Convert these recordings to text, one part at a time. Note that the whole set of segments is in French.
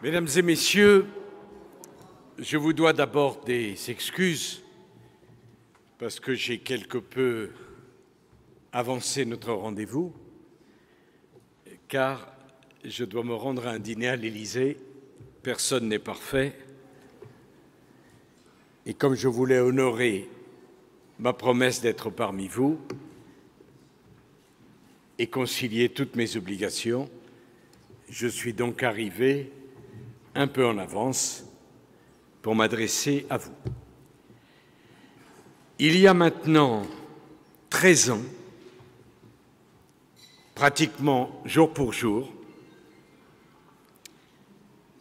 Mesdames et messieurs, je vous dois d'abord des excuses parce que j'ai quelque peu avancé notre rendez-vous, car je dois me rendre à un dîner à l'Élysée. Personne n'est parfait. Et comme je voulais honorer ma promesse d'être parmi vous et concilier toutes mes obligations, je suis donc arrivé un peu en avance pour m'adresser à vous. Il y a maintenant 13 ans, pratiquement jour pour jour,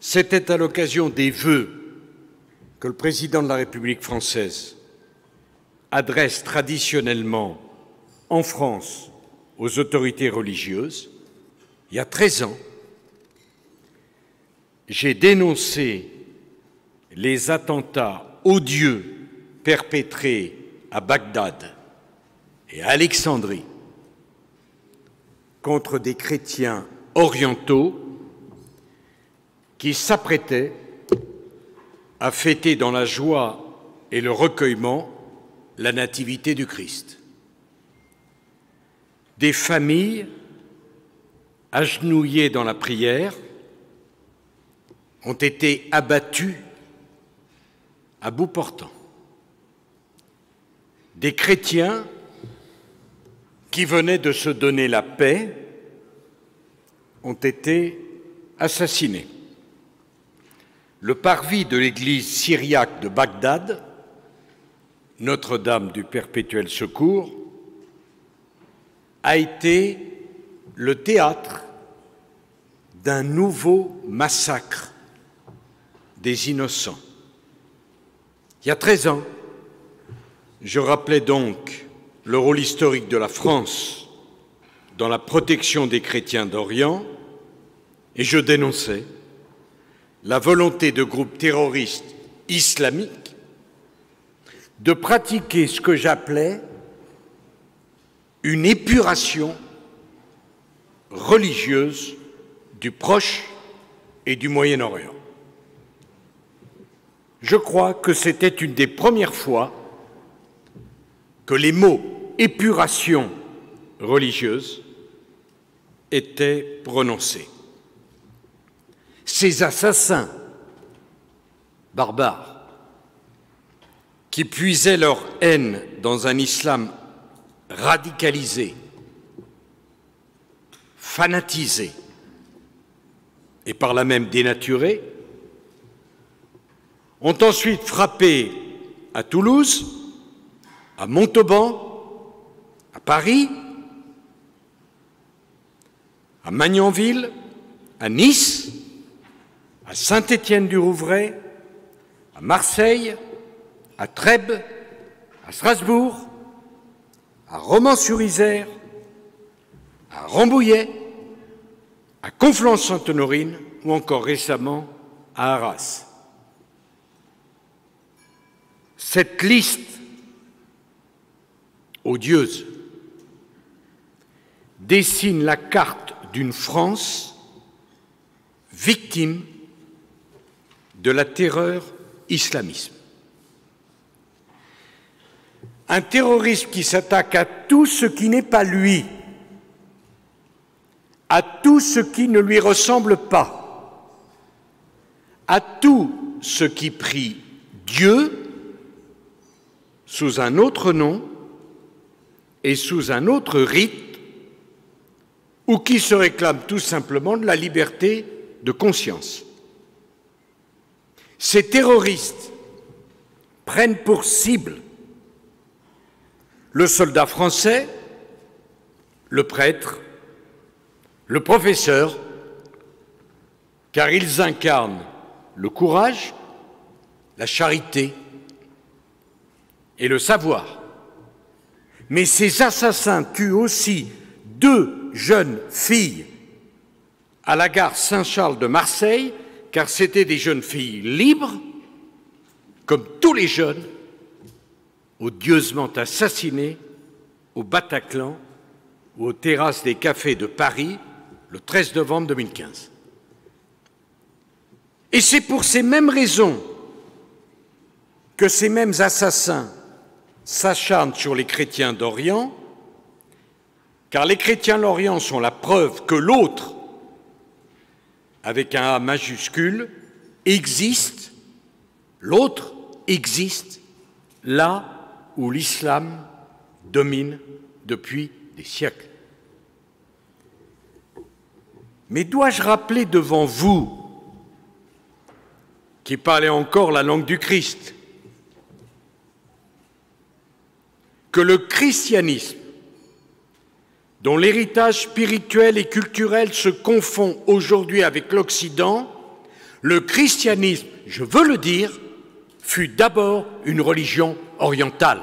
c'était à l'occasion des vœux que le président de la République française adresse traditionnellement en France aux autorités religieuses. Il y a 13 ans, j'ai dénoncé les attentats odieux perpétrés à Bagdad et à Alexandrie contre des chrétiens orientaux qui s'apprêtaient à fêter dans la joie et le recueillement la nativité du Christ. Des familles agenouillées dans la prière ont été abattues à bout portant. Des chrétiens qui venaient de se donner la paix ont été assassinés. Le parvis de l'église syriaque de Bagdad, Notre-Dame du Perpétuel Secours, a été le théâtre d'un nouveau massacre des innocents. Il y a 13 ans, je rappelais donc le rôle historique de la France dans la protection des chrétiens d'Orient et je dénonçais la volonté de groupes terroristes islamiques de pratiquer ce que j'appelais une épuration religieuse du Proche et du Moyen-Orient. Je crois que c'était une des premières fois que les mots « épuration religieuse » étaient prononcés. Ces assassins barbares qui puisaient leur haine dans un islam radicalisé, fanatisé et par là même dénaturé, ont ensuite frappé à Toulouse, à Montauban, à Paris, à Magnanville, à Nice, à Saint-Étienne-du-Rouvray, à Marseille, à Trèbes, à Strasbourg, à Romans-sur-Isère, à Rambouillet, à Conflans-Sainte-Honorine ou encore récemment à Arras. Cette liste odieuse dessine la carte d'une France victime de la terreur islamiste. Un terrorisme qui s'attaque à tout ce qui n'est pas lui, à tout ce qui ne lui ressemble pas, à tout ce qui prie Dieu sous un autre nom et sous un autre rite, ou qui se réclame tout simplement de la liberté de conscience. Ces terroristes prennent pour cible le soldat français, le prêtre, le professeur, car ils incarnent le courage, la charité et le savoir. Mais ces assassins tuent aussi 2 jeunes filles à la gare Saint-Charles de Marseille, car c'étaient des jeunes filles libres, comme tous les jeunes, odieusement assassinés au Bataclan ou aux terrasses des cafés de Paris le 13 novembre 2015. Et c'est pour ces mêmes raisons que ces mêmes assassins s'acharnent sur les chrétiens d'Orient, car les chrétiens d'Orient sont la preuve que l'autre, avec un A majuscule, existe, l'autre existe là où l'islam domine depuis des siècles. Mais dois-je rappeler devant vous, qui parlez encore la langue du Christ, que le christianisme, dont l'héritage spirituel et culturel se confond aujourd'hui avec l'Occident, le christianisme, je veux le dire, fut d'abord une religion orientale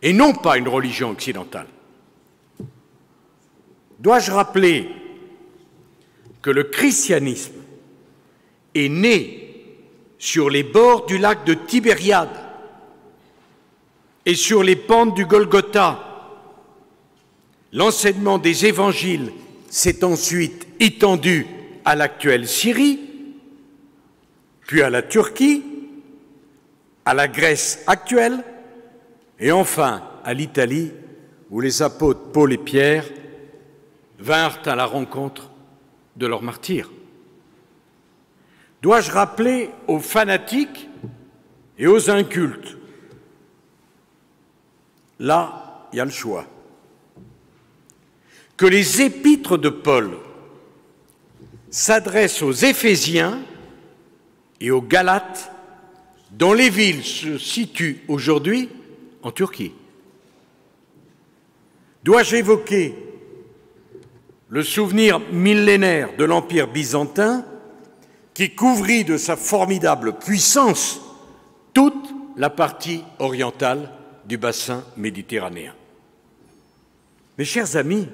et non pas une religion occidentale. Dois-je rappeler que le christianisme est né sur les bords du lac de Tibériade et sur les pentes du Golgotha. L'enseignement des évangiles s'est ensuite étendu à l'actuelle Syrie, puis à la Turquie, à la Grèce actuelle, et enfin à l'Italie, où les apôtres Paul et Pierre vinrent à la rencontre de leurs martyrs. Dois-je rappeler aux fanatiques et aux incultes, là, il y a le choix, que les épîtres de Paul s'adressent aux Éphésiens et aux Galates, dont les villes se situent aujourd'hui en Turquie. Dois-je évoquer le souvenir millénaire de l'Empire byzantin qui couvrit de sa formidable puissance toute la partie orientale du bassin méditerranéen? Mes chers amis,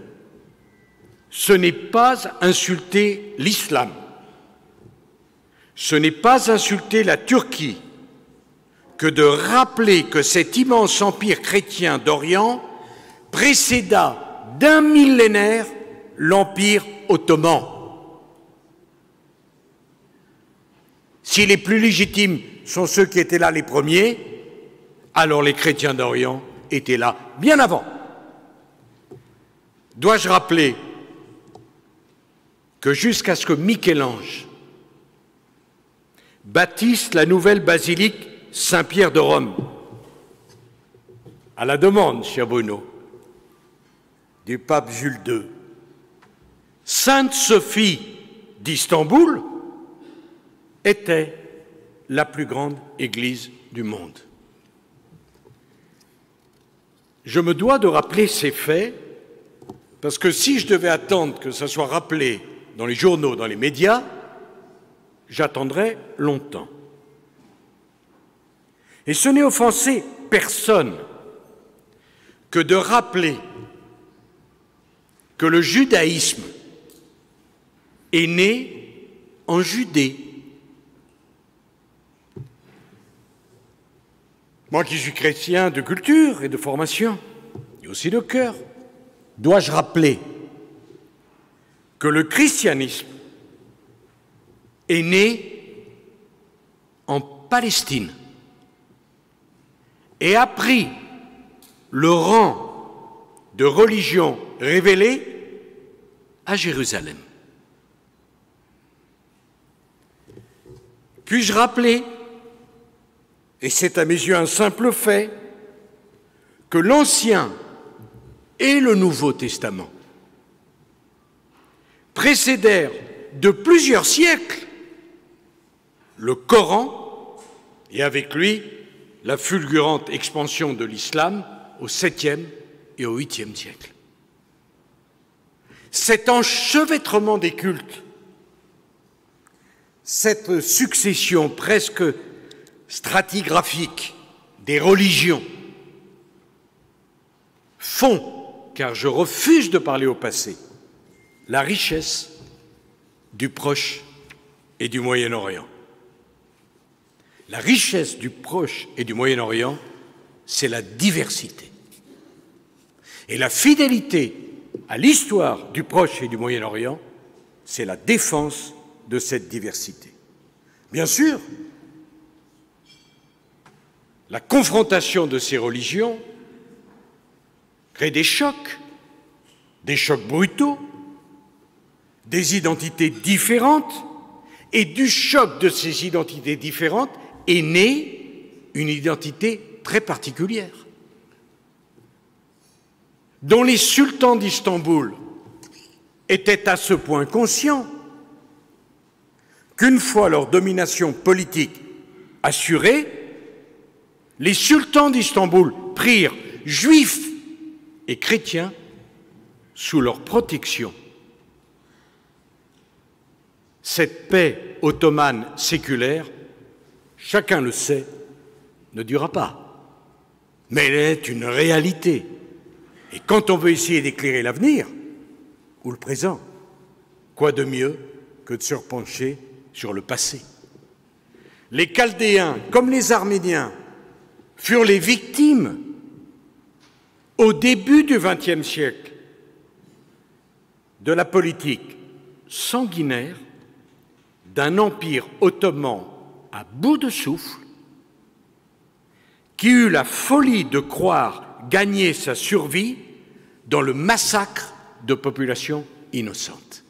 ce n'est pas insulter l'islam, ce n'est pas insulter la Turquie que de rappeler que cet immense empire chrétien d'Orient précéda d'un millénaire l'Empire ottoman. Si les plus légitimes sont ceux qui étaient là les premiers, alors les chrétiens d'Orient étaient là bien avant. Dois-je rappeler que jusqu'à ce que Michel-Ange bâtisse la nouvelle basilique Saint-Pierre de Rome, à la demande, cher Bruno, du pape Jules II, Sainte-Sophie d'Istanbul était la plus grande église du monde. Je me dois de rappeler ces faits parce que si je devais attendre que ça soit rappelé dans les journaux, dans les médias, j'attendrais longtemps. Et ce n'est offenser personne que de rappeler que le judaïsme est né en Judée. Moi qui suis chrétien de culture et de formation, et aussi de cœur, dois-je rappeler que le christianisme est né en Palestine et a pris le rang de religion révélée à Jérusalem. Puis-je rappeler, et c'est à mes yeux un simple fait, que l'Ancien et le Nouveau Testament précédèrent de plusieurs siècles le Coran et avec lui la fulgurante expansion de l'islam au 7e et au 8e siècle. Cet enchevêtrement des cultes, cette succession presque stratigraphique des religions font, car je refuse de parler au passé, la richesse du Proche et du Moyen-Orient. La richesse du Proche et du Moyen-Orient, c'est la diversité. Et la fidélité à l'histoire du Proche et du Moyen-Orient, c'est la défense de cette diversité. Bien sûr, la confrontation de ces religions crée des chocs brutaux, des identités différentes, et du choc de ces identités différentes est née une identité très particulière, dont les sultans d'Istanbul étaient à ce point conscients qu'une fois leur domination politique assurée, les sultans d'Istanbul prirent juifs et chrétiens sous leur protection. Cette paix ottomane séculaire, chacun le sait, ne durera pas. Mais elle est une réalité. Et quand on veut essayer d'éclairer l'avenir, ou le présent, quoi de mieux que de se repencher sur le passé? Les Chaldéens, comme les Arméniens, furent les victimes, au début du XXe siècle, de la politique sanguinaire d'un empire ottoman à bout de souffle, qui eut la folie de croire gagner sa survie dans le massacre de populations innocentes.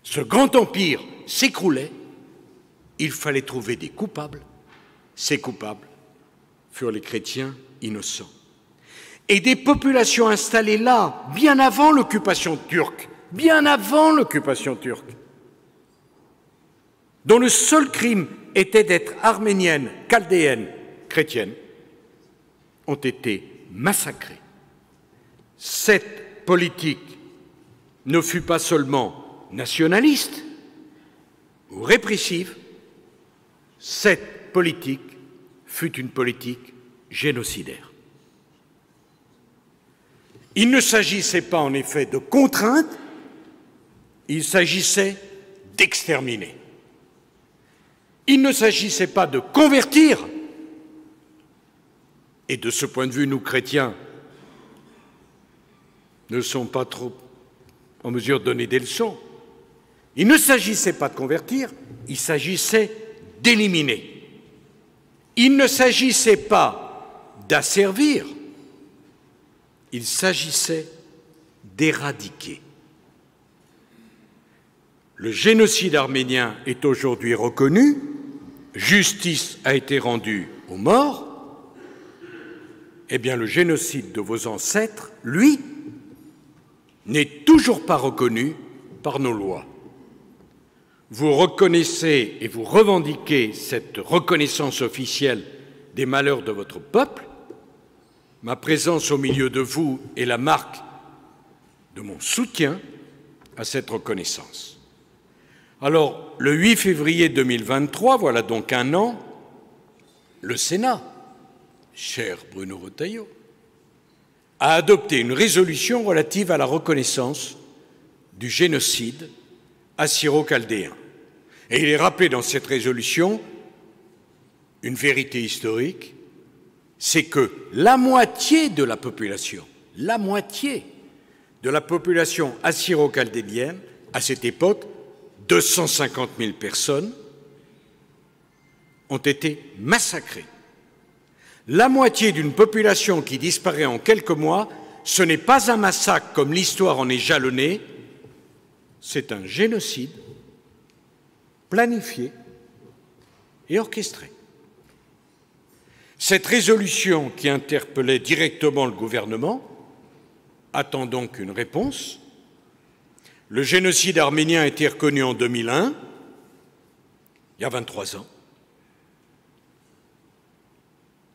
Ce grand empire s'écroulait, il fallait trouver des coupables. Ces coupables furent les chrétiens innocents. Et des populations installées là, bien avant l'occupation turque, dont le seul crime était d'être arméniennes, chaldéennes, chrétiennes, ont été massacrées. Cette politique ne fut pas seulement nationaliste ou répressive, cette politique fut une politique génocidaire. Il ne s'agissait pas en effet de contrainte, il s'agissait d'exterminer. Il ne s'agissait pas de convertir, et de ce point de vue, nous, chrétiens, ne sommes pas trop en mesure de donner des leçons. Il ne s'agissait pas de convertir, il s'agissait d'éliminer. Il ne s'agissait pas d'asservir, il s'agissait d'éradiquer. Le génocide arménien est aujourd'hui reconnu, justice a été rendue aux morts. Eh bien, le génocide de vos ancêtres, lui, n'est toujours pas reconnu par nos lois. Vous reconnaissez et vous revendiquez cette reconnaissance officielle des malheurs de votre peuple. Ma présence au milieu de vous est la marque de mon soutien à cette reconnaissance. Alors, le 8 février 2023, voilà donc un an, le Sénat, cher Bruno Retailleau, a adopté une résolution relative à la reconnaissance du génocide assyro-chaldéen. Et il est rappelé dans cette résolution une vérité historique, c'est que la moitié de la population assyro-chaldéenne, à cette époque, 250 000 personnes, ont été massacrées. La moitié d'une population qui disparaît en quelques mois, ce n'est pas un massacre comme l'histoire en est jalonnée, c'est un génocide planifié et orchestré. Cette résolution qui interpellait directement le gouvernement attend donc une réponse. Le génocide arménien a été reconnu en 2001, il y a 23 ans.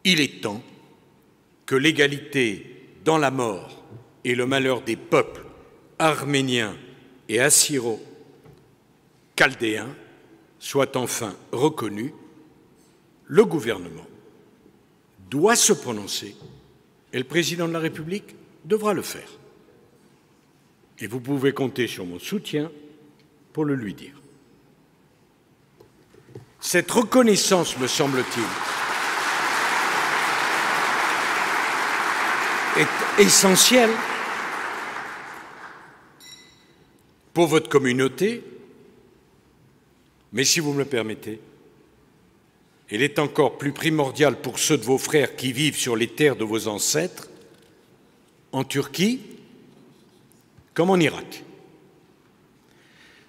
Il est temps que l'égalité dans la mort et le malheur des peuples arméniens et assyro-chaldéens soit enfin reconnue. Le gouvernement doit se prononcer et le président de la République devra le faire. Et vous pouvez compter sur mon soutien pour le lui dire. Cette reconnaissance, me semble-t-il, est essentielle pour votre communauté Mais si vous me le permettez, elle est encore plus primordiale pour ceux de vos frères qui vivent sur les terres de vos ancêtres, en Turquie comme en Irak.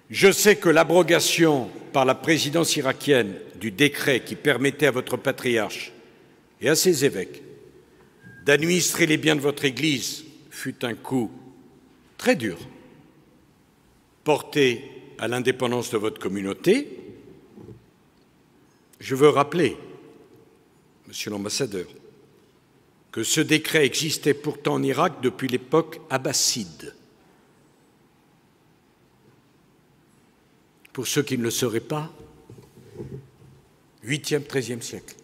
Je sais que l'abrogation par la présidence irakienne du décret qui permettait à votre patriarche et à ses évêques d'administrer les biens de votre Église fut un coup très dur porté à l'indépendance de votre communauté. Je veux rappeler, Monsieur l'ambassadeur, que ce décret existait pourtant en Irak depuis l'époque abbasside. Pour ceux qui ne le sauraient pas, 8e, 13e siècle.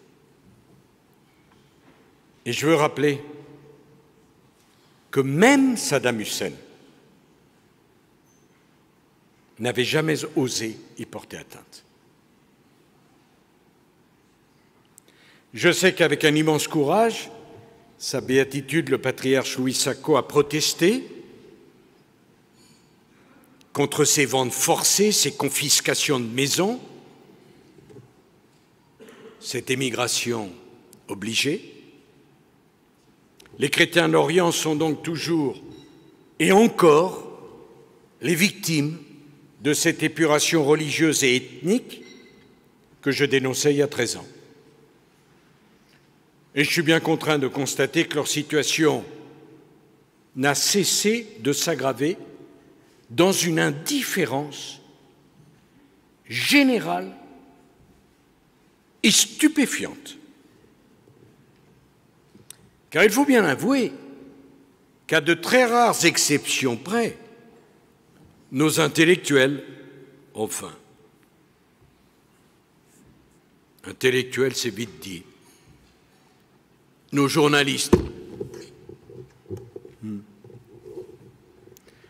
Et je veux rappeler que même Saddam Hussein n'avait jamais osé y porter atteinte. Je sais qu'avec un immense courage, Sa Béatitude, le patriarche Louis Sacco, a protesté contre ces ventes forcées, ces confiscations de maisons, cette émigration obligée. Les chrétiens d'Orient sont donc toujours et encore les victimes de cette épuration religieuse et ethnique que je dénonçais il y a 13 ans. Et je suis bien contraint de constater que leur situation n'a cessé de s'aggraver dans une indifférence générale et stupéfiante. Car il faut bien avouer qu'à de très rares exceptions près, nos intellectuels, enfin, intellectuels c'est vite dit, nos journalistes,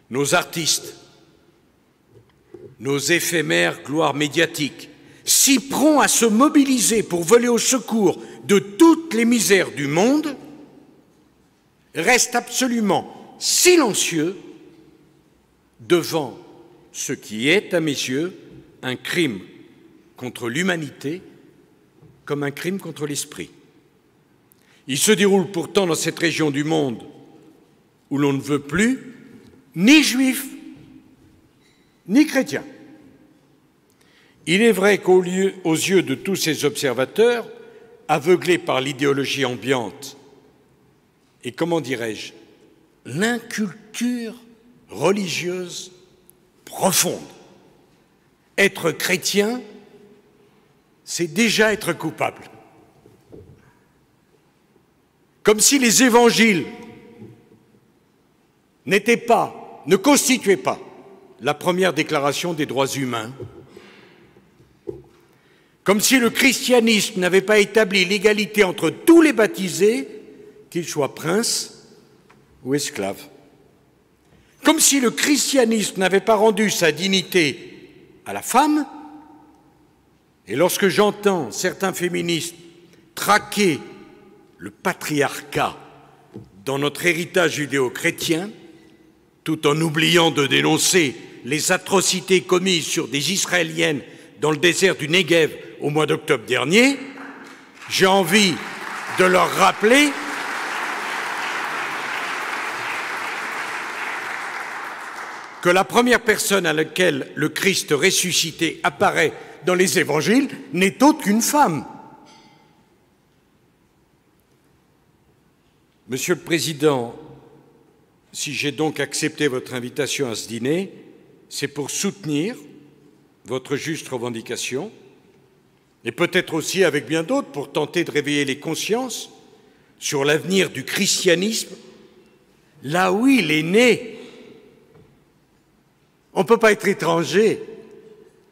nos artistes, nos éphémères gloires médiatiques, si prompts à se mobiliser pour voler au secours de toutes les misères du monde, restent absolument silencieux devant ce qui est, à mes yeux, un crime contre l'humanité comme un crime contre l'esprit. Il se déroule pourtant dans cette région du monde où l'on ne veut plus ni juifs, ni chrétiens. Il est vrai qu'aux yeux de tous ces observateurs, aveuglés par l'idéologie ambiante et, comment dirais-je, l'inculture religieuse profonde, être chrétien, c'est déjà être coupable. Comme si les évangiles ne constituaient pas la première déclaration des droits humains, comme si le christianisme n'avait pas établi l'égalité entre tous les baptisés, qu'ils soient princes ou esclaves, comme si le christianisme n'avait pas rendu sa dignité à la femme. Et lorsque j'entends certains féministes traquer le patriarcat dans notre héritage judéo-chrétien, tout en oubliant de dénoncer les atrocités commises sur des Israéliennes dans le désert du Negev au mois d'octobre dernier, j'ai envie de leur rappeler que la première personne à laquelle le Christ ressuscité apparaît dans les évangiles n'est autre qu'une femme. Monsieur le Président, si j'ai donc accepté votre invitation à ce dîner, c'est pour soutenir votre juste revendication et peut-être aussi, avec bien d'autres, pour tenter de réveiller les consciences sur l'avenir du christianisme, là où il est né. On ne peut pas être étranger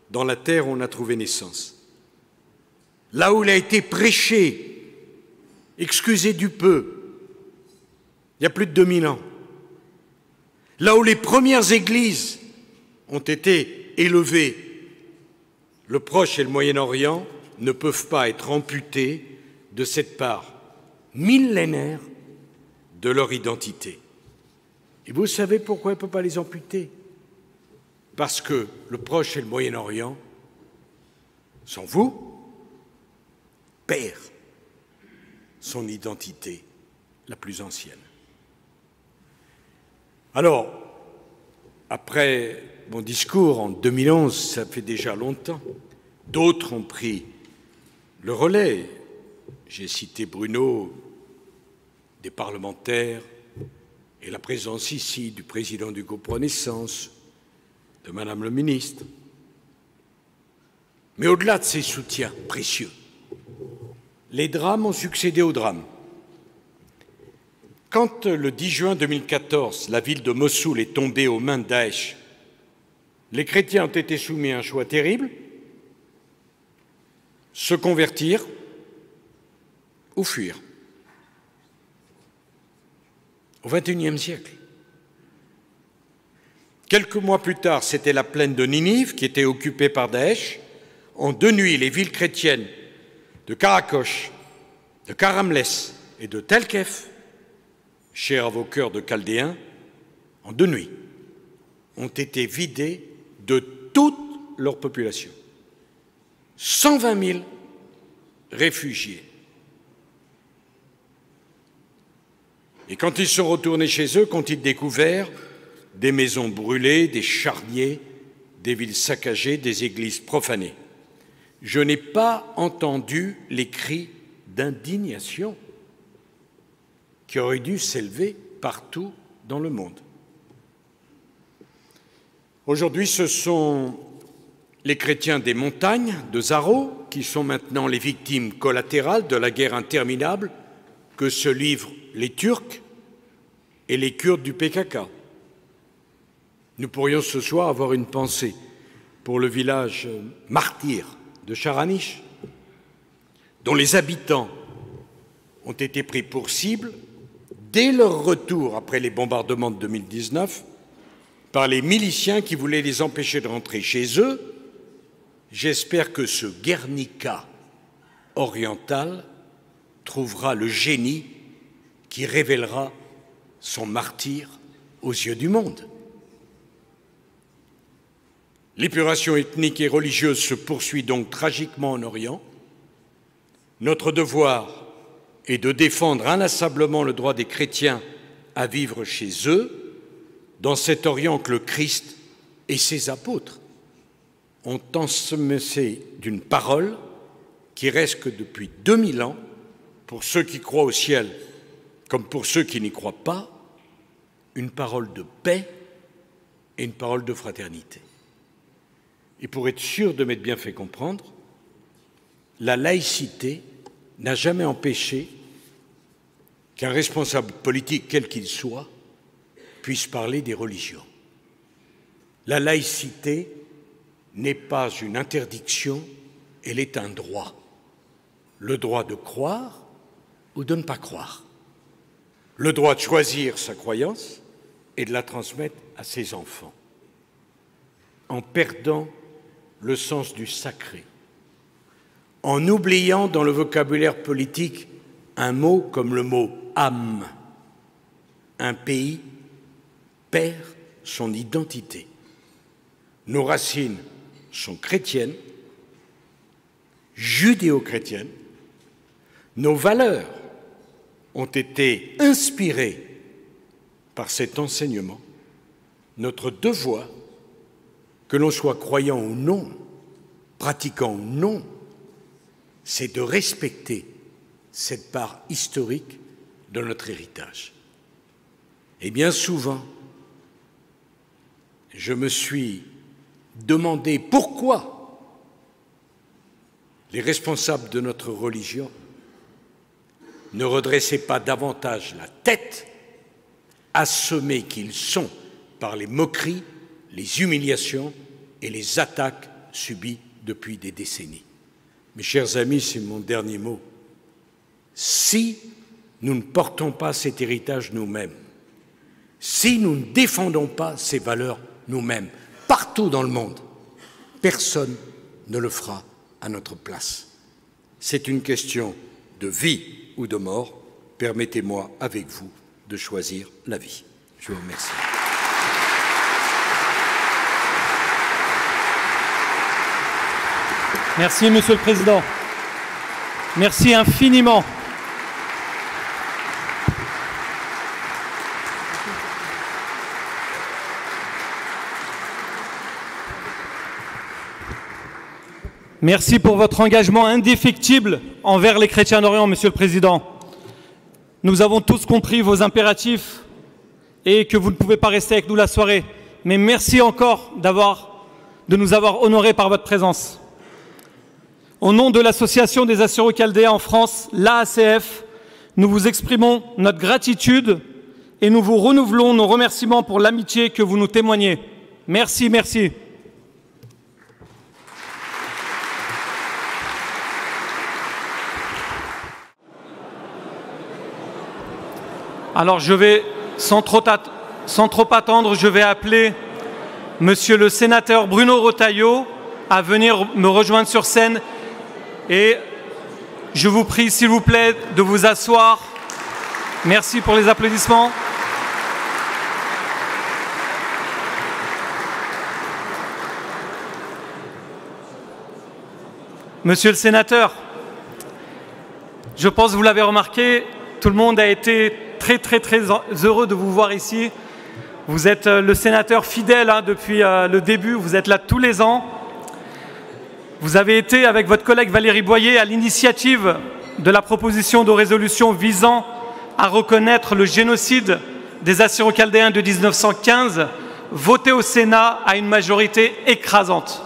dans la terre où on a trouvé naissance. Là où il a été prêché, excusez du peu, il y a plus de 2000 ans. Là où les premières églises ont été élevées, le Proche et le Moyen-Orient ne peuvent pas être amputés de cette part millénaire de leur identité. Et vous savez pourquoi on ne peut pas les amputer? Parce que le Proche et le Moyen-Orient sans vous, perd son identité la plus ancienne. Alors, après mon discours en 2011, ça fait déjà longtemps, d'autres ont pris le relais. J'ai cité Bruno, des parlementaires, et la présence ici du président du groupe Renaissance, de Madame le ministre. Mais au-delà de ces soutiens précieux, les drames ont succédé aux drames. Quand le 10 juin 2014, la ville de Mossoul est tombée aux mains de Daesh, les chrétiens ont été soumis à un choix terrible, se convertir ou fuir. Au XXIe siècle. Quelques mois plus tard, c'était la plaine de Ninive qui était occupée par Daesh. En 2 nuits, les villes chrétiennes de Karakosh, de Karamles et de Telkef, chères à vos cœurs de Chaldéens, en 2 nuits, ont été vidées de toute leur population. 120 000 réfugiés. Et quand ils sont retournés chez eux, qu'ont-ils découvert? Des maisons brûlées, des charniers, des villes saccagées, des églises profanées. Je n'ai pas entendu les cris d'indignation qui auraient dû s'élever partout dans le monde. Aujourd'hui, ce sont les chrétiens des montagnes de Zaro qui sont maintenant les victimes collatérales de la guerre interminable que se livrent les Turcs et les Kurdes du PKK. Nous pourrions ce soir avoir une pensée pour le village martyr de Charanish, dont les habitants ont été pris pour cible dès leur retour après les bombardements de 2019 par les miliciens qui voulaient les empêcher de rentrer chez eux. J'espère que ce Guernica oriental trouvera le génie qui révélera son martyr aux yeux du monde. L'épuration ethnique et religieuse se poursuit donc tragiquement en Orient. Notre devoir est de défendre inlassablement le droit des chrétiens à vivre chez eux, dans cet Orient que le Christ et ses apôtres ont ensemencé d'une parole qui reste que depuis 2000 ans, pour ceux qui croient au ciel comme pour ceux qui n'y croient pas, une parole de paix et une parole de fraternité. Et pour être sûr de m'être bien fait comprendre, la laïcité n'a jamais empêché qu'un responsable politique, quel qu'il soit, puisse parler des religions. La laïcité n'est pas une interdiction, elle est un droit. Le droit de croire ou de ne pas croire. Le droit de choisir sa croyance et de la transmettre à ses enfants. En perdant le sens du sacré, en oubliant dans le vocabulaire politique un mot comme le mot « âme », un pays perd son identité. Nos racines sont chrétiennes, judéo-chrétiennes, nos valeurs ont été inspirées par cet enseignement. Notre devoir, que l'on soit croyant ou non, pratiquant ou non, c'est de respecter cette part historique de notre héritage. Et bien souvent, je me suis demandé pourquoi les responsables de notre religion ne redressaient pas davantage la tête, assommés qu'ils sont par les moqueries, les humiliations et les attaques subies depuis des décennies. Mes chers amis, c'est mon dernier mot. Si nous ne portons pas cet héritage nous-mêmes, si nous ne défendons pas ces valeurs nous-mêmes, partout dans le monde, personne ne le fera à notre place. C'est une question de vie ou de mort. Permettez-moi, avec vous, de choisir la vie. Je vous remercie. Merci, Monsieur le Président. Merci infiniment. Merci pour votre engagement indéfectible envers les chrétiens d'Orient, Monsieur le Président. Nous avons tous compris vos impératifs et que vous ne pouvez pas rester avec nous la soirée. Mais merci encore de nous avoir honorés par votre présence. Au nom de l'Association des Assyro-Chaldéens en France, l'AACF, nous vous exprimons notre gratitude et nous vous renouvelons nos remerciements pour l'amitié que vous nous témoignez. Merci, merci. Alors je vais, sans trop attendre, je vais appeler Monsieur le sénateur Bruno Retailleau à venir me rejoindre sur scène et je vous prie s'il vous plaît de vous asseoir. Merci pour les applaudissements. Monsieur le sénateur, je pense que vous l'avez remarqué, tout le monde a été très heureux de vous voir ici. Vous êtes le sénateur fidèle depuis le début, vous êtes là tous les ans. Vous avez été, avec votre collègue Valérie Boyer, à l'initiative de la proposition de résolution visant à reconnaître le génocide des Assyro-Chaldéens de 1915, votée au Sénat à une majorité écrasante.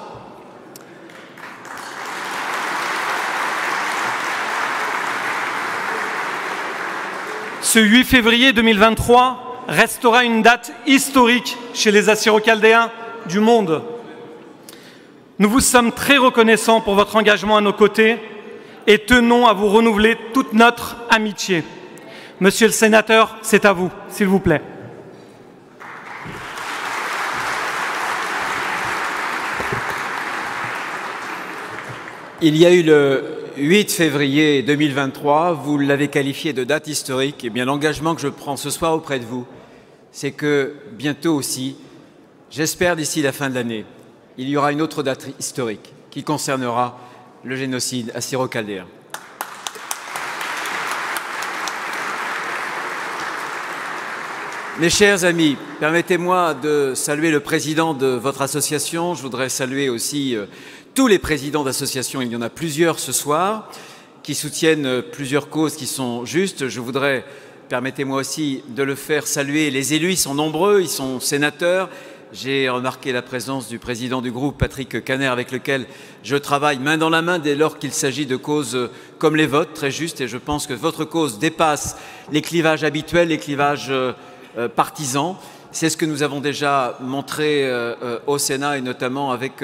Ce 8 février 2023 restera une date historique chez les Assyro-Chaldéens du monde. Nous vous sommes très reconnaissants pour votre engagement à nos côtés et tenons à vous renouveler toute notre amitié. Monsieur le sénateur, c'est à vous, s'il vous plaît. Il y a eu le 8 février 2023, vous l'avez qualifié de date historique. Eh bien, l'engagement que je prends ce soir auprès de vous, c'est que bientôt aussi, j'espère d'ici la fin de l'année, il y aura une autre date historique qui concernera le génocide assyro-chaldéen. Mes chers amis, permettez-moi de saluer le président de votre association. Je voudrais saluer aussi tous les présidents d'associations, il y en a plusieurs ce soir, qui soutiennent plusieurs causes qui sont justes. Je voudrais, permettez-moi aussi de le faire, saluer les élus, ils sont nombreux, ils sont sénateurs. J'ai remarqué la présence du président du groupe, Patrick Caner, avec lequel je travaille main dans la main dès lors qu'il s'agit de causes comme les vôtres, très justes, et je pense que votre cause dépasse les clivages habituels, les clivages partisans. C'est ce que nous avons déjà montré au Sénat et notamment avec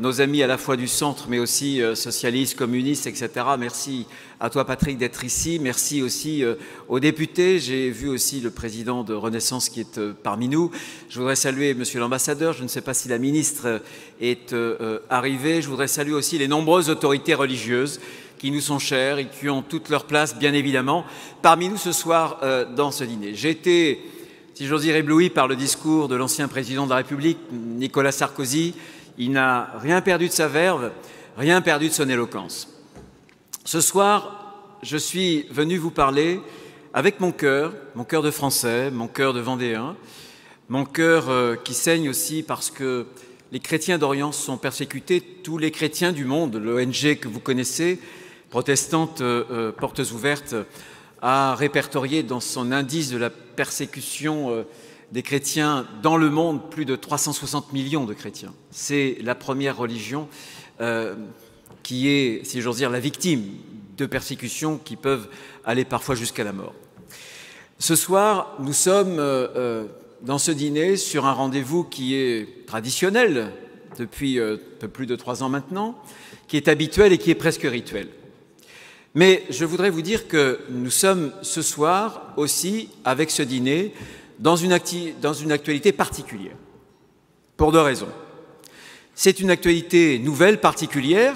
nos amis à la fois du centre mais aussi socialistes, communistes, etc. Merci à toi Patrick d'être ici. Merci aussi aux députés. J'ai vu aussi le président de Renaissance qui est parmi nous. Je voudrais saluer monsieur l'ambassadeur. Je ne sais pas si la ministre est arrivée. Je voudrais saluer aussi les nombreuses autorités religieuses qui nous sont chères et qui ont toute leur place, bien évidemment, parmi nous ce soir dans ce dîner. J'ai été, si j'ose dire, ébloui par le discours de l'ancien président de la République, Nicolas Sarkozy. Il n'a rien perdu de sa verve, rien perdu de son éloquence. Ce soir, je suis venu vous parler avec mon cœur de Français, mon cœur de Vendéen, mon cœur qui saigne aussi parce que les chrétiens d'Orient sont persécutés, tous les chrétiens du monde, l'ONG que vous connaissez, protestante Portes Ouvertes, a répertorié dans son indice de la persécution des chrétiens dans le monde plus de 360 millions de chrétiens. C'est la première religion qui est, si j'ose dire, la victime de persécutions qui peuvent aller parfois jusqu'à la mort. Ce soir, nous sommes dans ce dîner sur un rendez-vous qui est traditionnel depuis un peu plus de 3 ans maintenant, qui est habituel et qui est presque rituel. Mais je voudrais vous dire que nous sommes ce soir aussi, avec ce dîner, dans une actualité particulière, pour 2 raisons. C'est une actualité nouvelle, particulière,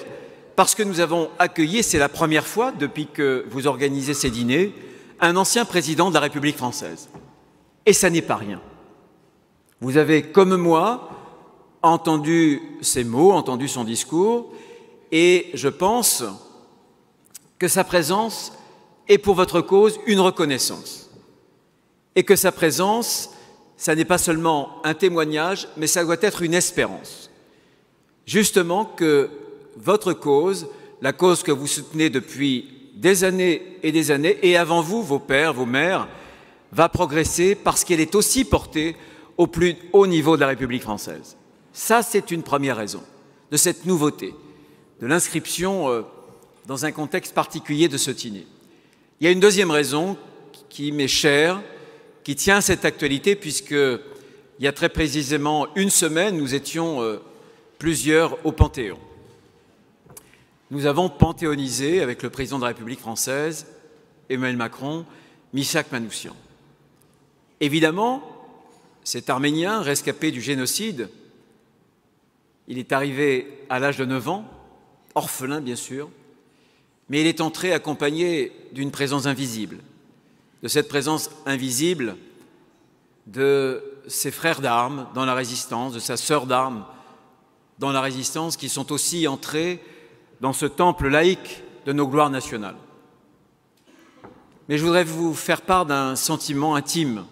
parce que nous avons accueilli, c'est la première fois depuis que vous organisez ces dîners, un ancien président de la République française. Et ça n'est pas rien. Vous avez, comme moi, entendu ces mots, entendu son discours, et je pense que sa présence est pour votre cause une reconnaissance. Et que sa présence, ça n'est pas seulement un témoignage, mais ça doit être une espérance. Justement que votre cause, la cause que vous soutenez depuis des années, et avant vous, vos pères, vos mères, va progresser parce qu'elle est aussi portée au plus haut niveau de la République française. Ça, c'est une première raison de cette nouveauté, de l'inscription dans un contexte particulier de ce TINI. Il y a une deuxième raison qui m'est chère, qui tient à cette actualité, puisqu'il y a très précisément une semaine, nous étions plusieurs au Panthéon. Nous avons panthéonisé, avec le président de la République française, Emmanuel Macron, Missak Manouchian. Évidemment, cet Arménien rescapé du génocide, il est arrivé à l'âge de 9 ans, orphelin bien sûr, mais il est entré accompagné d'une présence invisible, de cette présence invisible de ses frères d'armes dans la résistance, de sa sœur d'armes dans la résistance, qui sont aussi entrés dans ce temple laïque de nos gloires nationales. Mais je voudrais vous faire part d'un sentiment intime,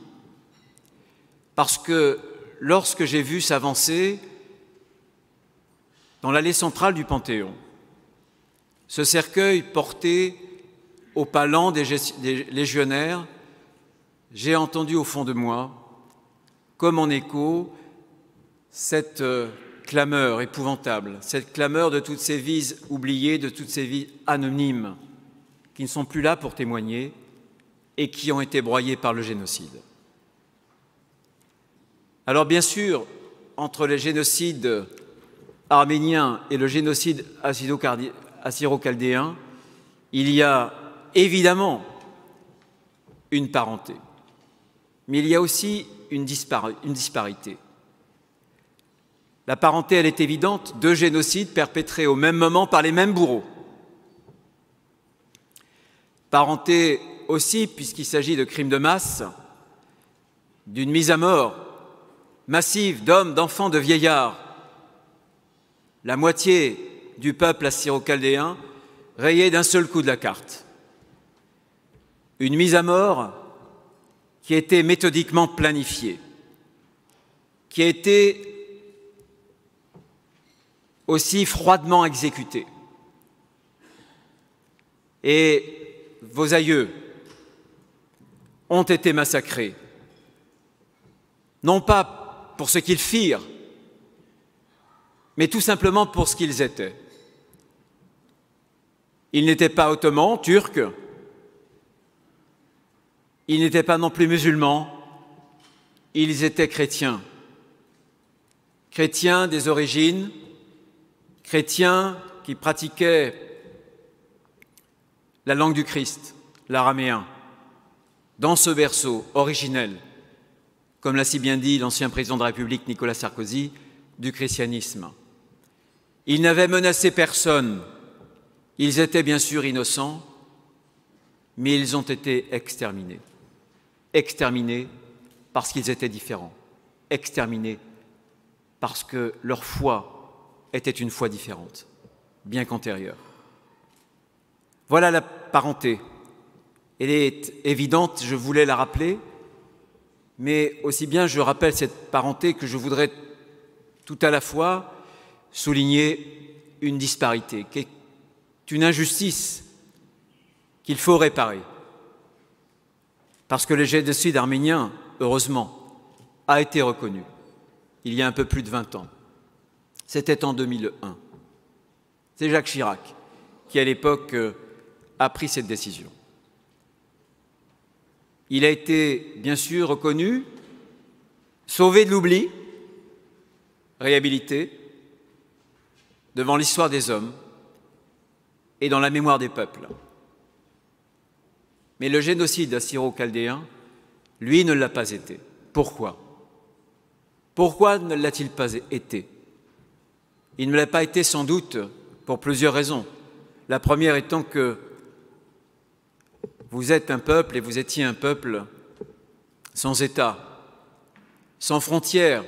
parce que lorsque j'ai vu s'avancer dans l'allée centrale du Panthéon, ce cercueil porté au pas lent des légionnaires, j'ai entendu au fond de moi, comme en écho, cette clameur épouvantable, cette clameur de toutes ces vies oubliées, de toutes ces vies anonymes, qui ne sont plus là pour témoigner et qui ont été broyées par le génocide. Alors bien sûr, entre les génocides arméniens et le génocide assyro-chaldéen, il y a évidemment une parenté, mais il y a aussi une disparité. La parenté, elle est évidente, deux génocides perpétrés au même moment par les mêmes bourreaux. Parenté aussi, puisqu'il s'agit de crimes de masse, d'une mise à mort massive d'hommes, d'enfants, de vieillards. La moitié du peuple assyro-chaldéen rayée d'un seul coup de la carte. Une mise à mort qui a été méthodiquement planifiée, qui a été aussi froidement exécutée. Et vos aïeux ont été massacrés, non pas pour ce qu'ils firent, mais tout simplement pour ce qu'ils étaient. Ils n'étaient pas ottomans, turcs, ils n'étaient pas non plus musulmans, ils étaient chrétiens. Chrétiens des origines, chrétiens qui pratiquaient la langue du Christ, l'araméen, dans ce berceau originel, comme l'a si bien dit l'ancien président de la République Nicolas Sarkozy, du christianisme. Ils n'avaient menacé personne, ils étaient bien sûr innocents, mais ils ont été exterminés. Exterminés parce qu'ils étaient différents, exterminés parce que leur foi était une foi différente, bien qu'antérieure. Voilà la parenté. Elle est évidente, je voulais la rappeler, mais aussi bien je rappelle cette parenté que je voudrais tout à la fois souligner une disparité, qui est une injustice qu'il faut réparer. Parce que le génocide arménien, heureusement, a été reconnu il y a un peu plus de 20 ans. C'était en 2001. C'est Jacques Chirac qui, à l'époque, a pris cette décision. Il a été, bien sûr, reconnu, sauvé de l'oubli, réhabilité, devant l'histoire des hommes et dans la mémoire des peuples. Mais le génocide assyro-chaldéen, lui, ne l'a pas été. Pourquoi? Pourquoi ne l'a-t-il pas été? Il ne l'a pas été sans doute pour plusieurs raisons. La première étant que vous êtes un peuple et vous étiez un peuple sans État, sans frontières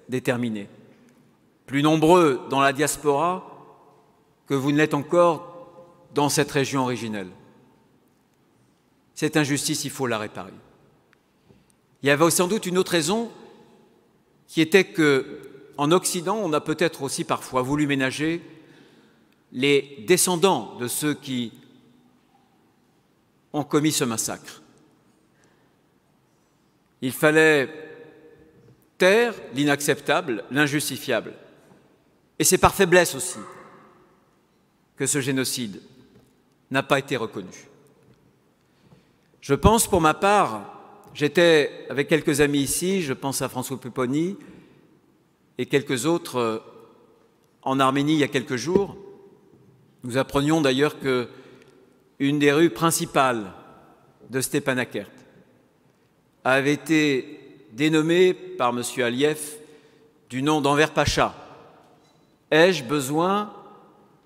déterminées, plus nombreux dans la diaspora que vous ne l'êtes encore dans cette région originelle. Cette injustice, il faut la réparer. Il y avait sans doute une autre raison qui était qu'en Occident, on a peut-être aussi parfois voulu ménager les descendants de ceux qui ont commis ce massacre. Il fallait taire l'inacceptable, l'injustifiable. Et c'est par faiblesse aussi que ce génocide n'a pas été reconnu. Je pense pour ma part, j'étais avec quelques amis ici, je pense à François Pupponi et quelques autres en Arménie il y a quelques jours. Nous apprenions d'ailleurs qu'une des rues principales de Stepanakert avait été dénommée par M. Aliyev du nom d'Enver Pacha. Ai-je besoin,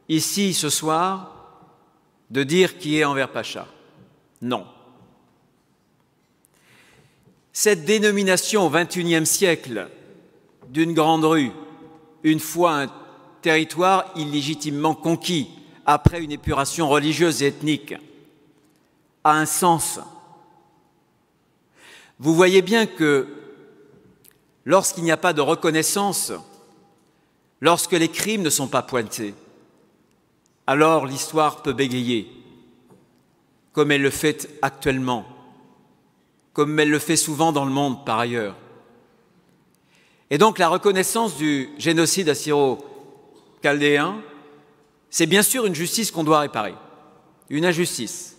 ici, ce soir, de dire qui est Enver Pacha? Non. Cette dénomination au XXIe siècle d'une grande rue, une fois un territoire illégitimement conquis, après une épuration religieuse et ethnique, a un sens. Vous voyez bien que lorsqu'il n'y a pas de reconnaissance, lorsque les crimes ne sont pas pointés, alors l'histoire peut bégayer, comme elle le fait actuellement, comme elle le fait souvent dans le monde par ailleurs. Et donc la reconnaissance du génocide assyro-chaldéen, c'est bien sûr une justice qu'on doit réparer, une injustice.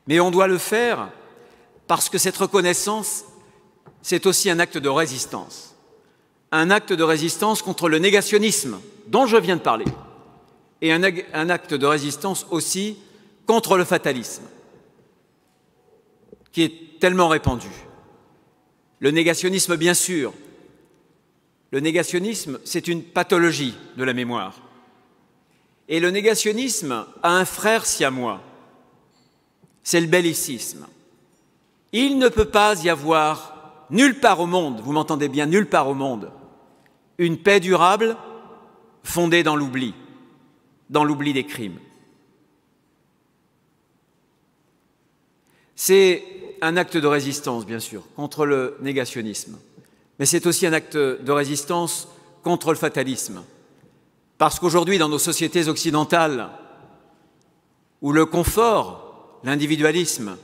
Mais on doit le faire parce que cette reconnaissance, c'est aussi un acte de résistance. Un acte de résistance contre le négationnisme dont je viens de parler. Et un acte de résistance aussi contre le fatalisme, qui est tellement répandu. Le négationnisme, bien sûr. Le négationnisme, c'est une pathologie de la mémoire. Et le négationnisme a un frère siamois, c'est le bellicisme. Il ne peut pas y avoir nulle part au monde, vous m'entendez bien, nulle part au monde, une paix durable fondée dans l'oubli des crimes. C'est un acte de résistance, bien sûr, contre le négationnisme, mais c'est aussi un acte de résistance contre le fatalisme. Parce qu'aujourd'hui, dans nos sociétés occidentales, où le confort, l'individualisme,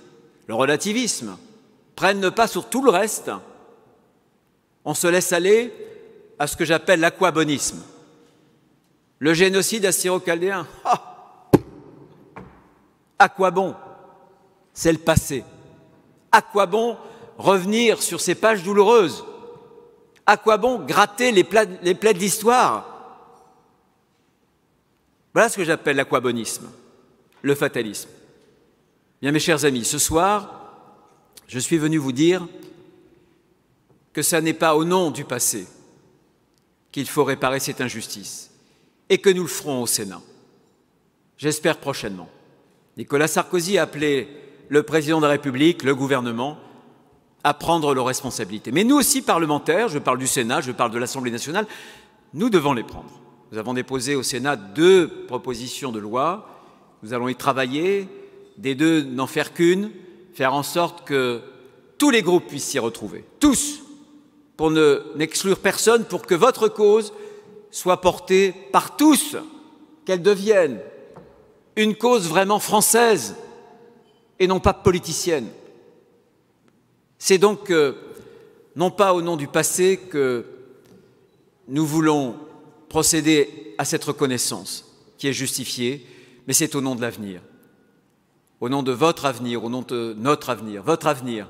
le relativisme prennent le pas sur tout le reste, on se laisse aller à ce que j'appelle l'aquabonisme. Le génocide assyro-chaldéen, à quoi bon? C'est le passé. À quoi bon revenir sur ces pages douloureuses? À quoi bon gratter les plaies de l'histoire? Voilà ce que j'appelle l'aquabonisme, le fatalisme. Bien, mes chers amis, ce soir, je suis venu vous dire que ce n'est pas au nom du passé qu'il faut réparer cette injustice et que nous le ferons au Sénat. J'espère prochainement. Nicolas Sarkozy a appelé le président de la République, le gouvernement, à prendre leurs responsabilités. Mais nous aussi, parlementaires, je parle du Sénat, je parle de l'Assemblée nationale, nous devons les prendre. Nous avons déposé au Sénat 2 propositions de loi. Nous allons y travailler, des 2 n'en faire qu'une, faire en sorte que tous les groupes puissent s'y retrouver, tous, pour n'exclure personne, pour que votre cause soit portée par tous, qu'elle devienne une cause vraiment française et non pas politicienne. C'est donc non pas au nom du passé que nous voulons procéder à cette reconnaissance qui est justifiée, mais c'est au nom de l'avenir, au nom de votre avenir, au nom de notre avenir, votre avenir,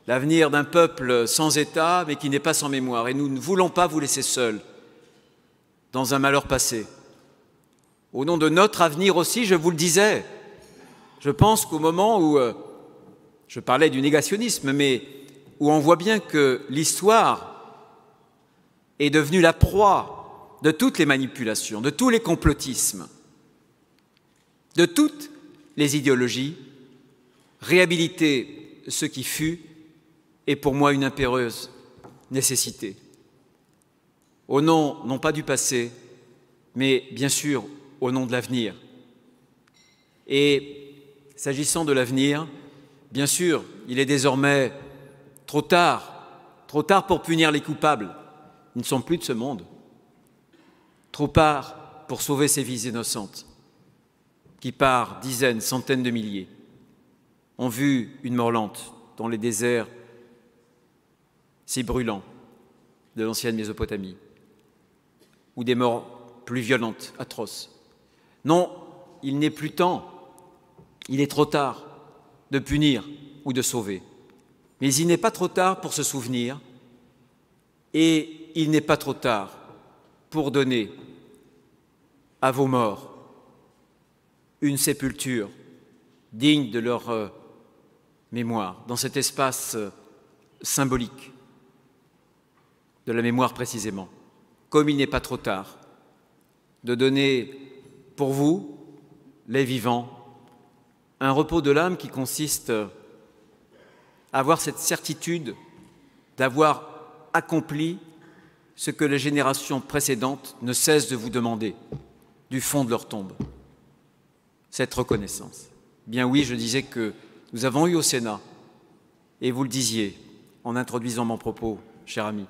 l'avenir d'un peuple sans État mais qui n'est pas sans mémoire. Et nous ne voulons pas vous laisser seuls dans un malheur passé. Au nom de notre avenir aussi, je vous le disais, je pense qu'au moment où je parlais du négationnisme, mais où on voit bien que l'histoire est devenue la proie de toutes les manipulations, de tous les complotismes, de toutes les idéologies, réhabiliter ce qui fut est pour moi une impérieuse nécessité. Au nom, non pas du passé, mais bien sûr au nom de l'avenir. Et s'agissant de l'avenir, bien sûr, il est désormais trop tard pour punir les coupables. Ils ne sont plus de ce monde. Trop tard pour sauver ces vies innocentes qui, par dizaines, centaines de milliers, ont vu une mort lente dans les déserts si brûlants de l'ancienne Mésopotamie, ou des morts plus violentes, atroces. Non, il n'est plus temps, il est trop tard de punir ou de sauver. Mais il n'est pas trop tard pour se souvenir et il n'est pas trop tard pour donner à vos morts une sépulture digne de leur mémoire, dans cet espace symbolique de la mémoire précisément, comme il n'est pas trop tard de donner pour vous, les vivants, un repos de l'âme qui consiste à avoir cette certitude d'avoir accompli ce que les générations précédentes ne cessent de vous demander du fond de leur tombe, cette reconnaissance. Bien oui, je disais que nous avons eu au Sénat, et vous le disiez en introduisant mon propos, cher ami,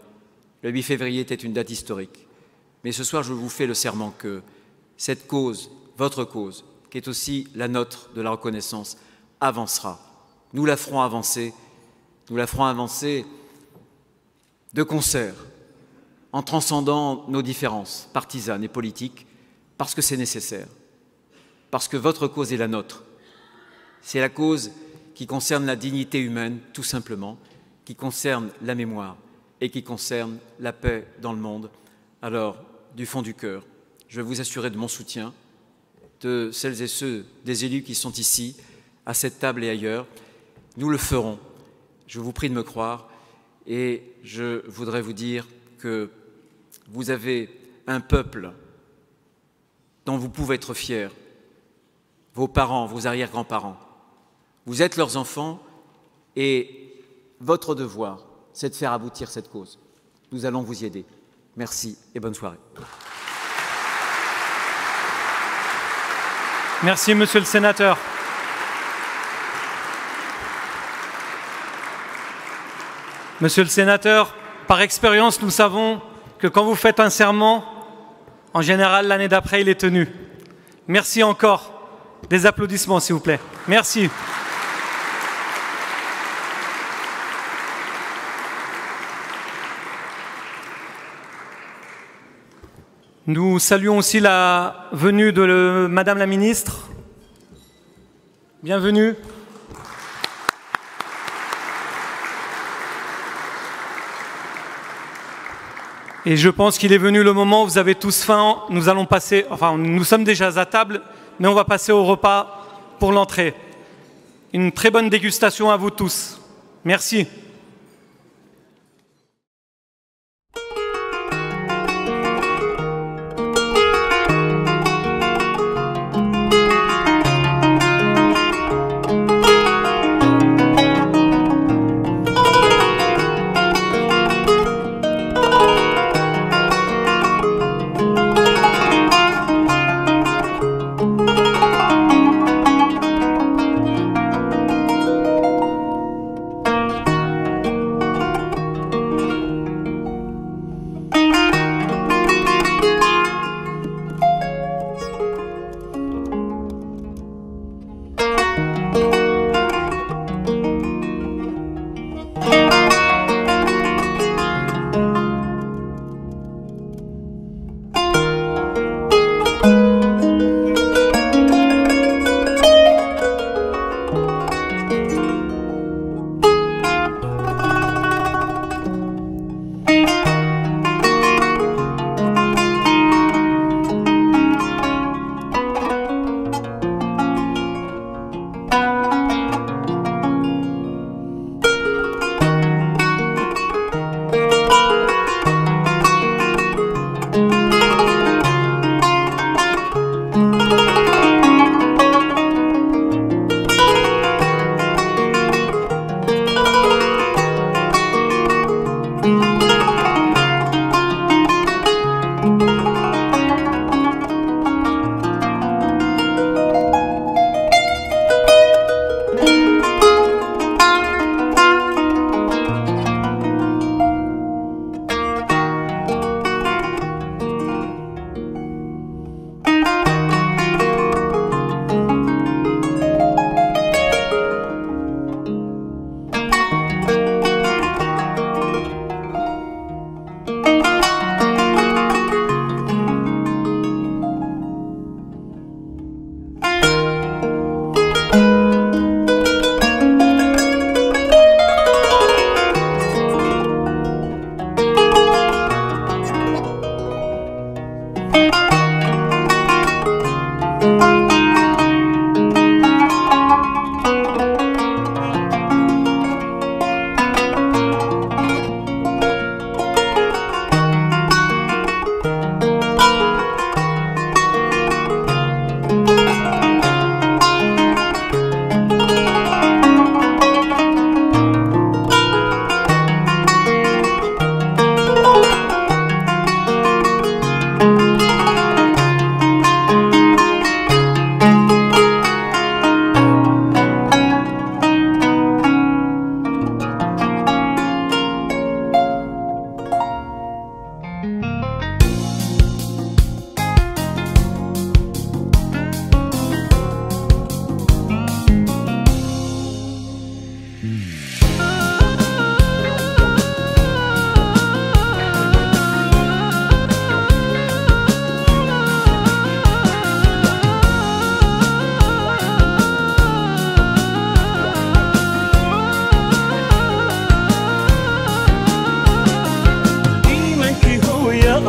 le 8 février était une date historique. Mais ce soir, je vous fais le serment que cette cause, votre cause, qui est aussi la nôtre de la reconnaissance, avancera. Nous la ferons avancer de concert, en transcendant nos différences partisanes et politiques, parce que c'est nécessaire, parce que votre cause est la nôtre. C'est la cause qui concerne la dignité humaine, tout simplement, qui concerne la mémoire et qui concerne la paix dans le monde. Alors, du fond du cœur, je vais vous assurer de mon soutien, de celles et ceux des élus qui sont ici, à cette table et ailleurs. Nous le ferons. Je vous prie de me croire et je voudrais vous dire que vous avez un peuple dont vous pouvez être fiers, vos parents, vos arrière-grands-parents. Vous êtes leurs enfants et votre devoir, c'est de faire aboutir cette cause. Nous allons vous y aider. Merci et bonne soirée. Merci, Monsieur le Sénateur. Monsieur le Sénateur, par expérience, nous savons que quand vous faites un serment, en général, l'année d'après, il est tenu. Merci encore. Des applaudissements, s'il vous plaît. Merci. Nous saluons aussi la venue de Madame la Ministre. Bienvenue. Et je pense qu'il est venu le moment où vous avez tous faim. Nous allons passer, enfin, nous sommes déjà à table, mais on va passer au repas pour l'entrée. Une très bonne dégustation à vous tous. Merci.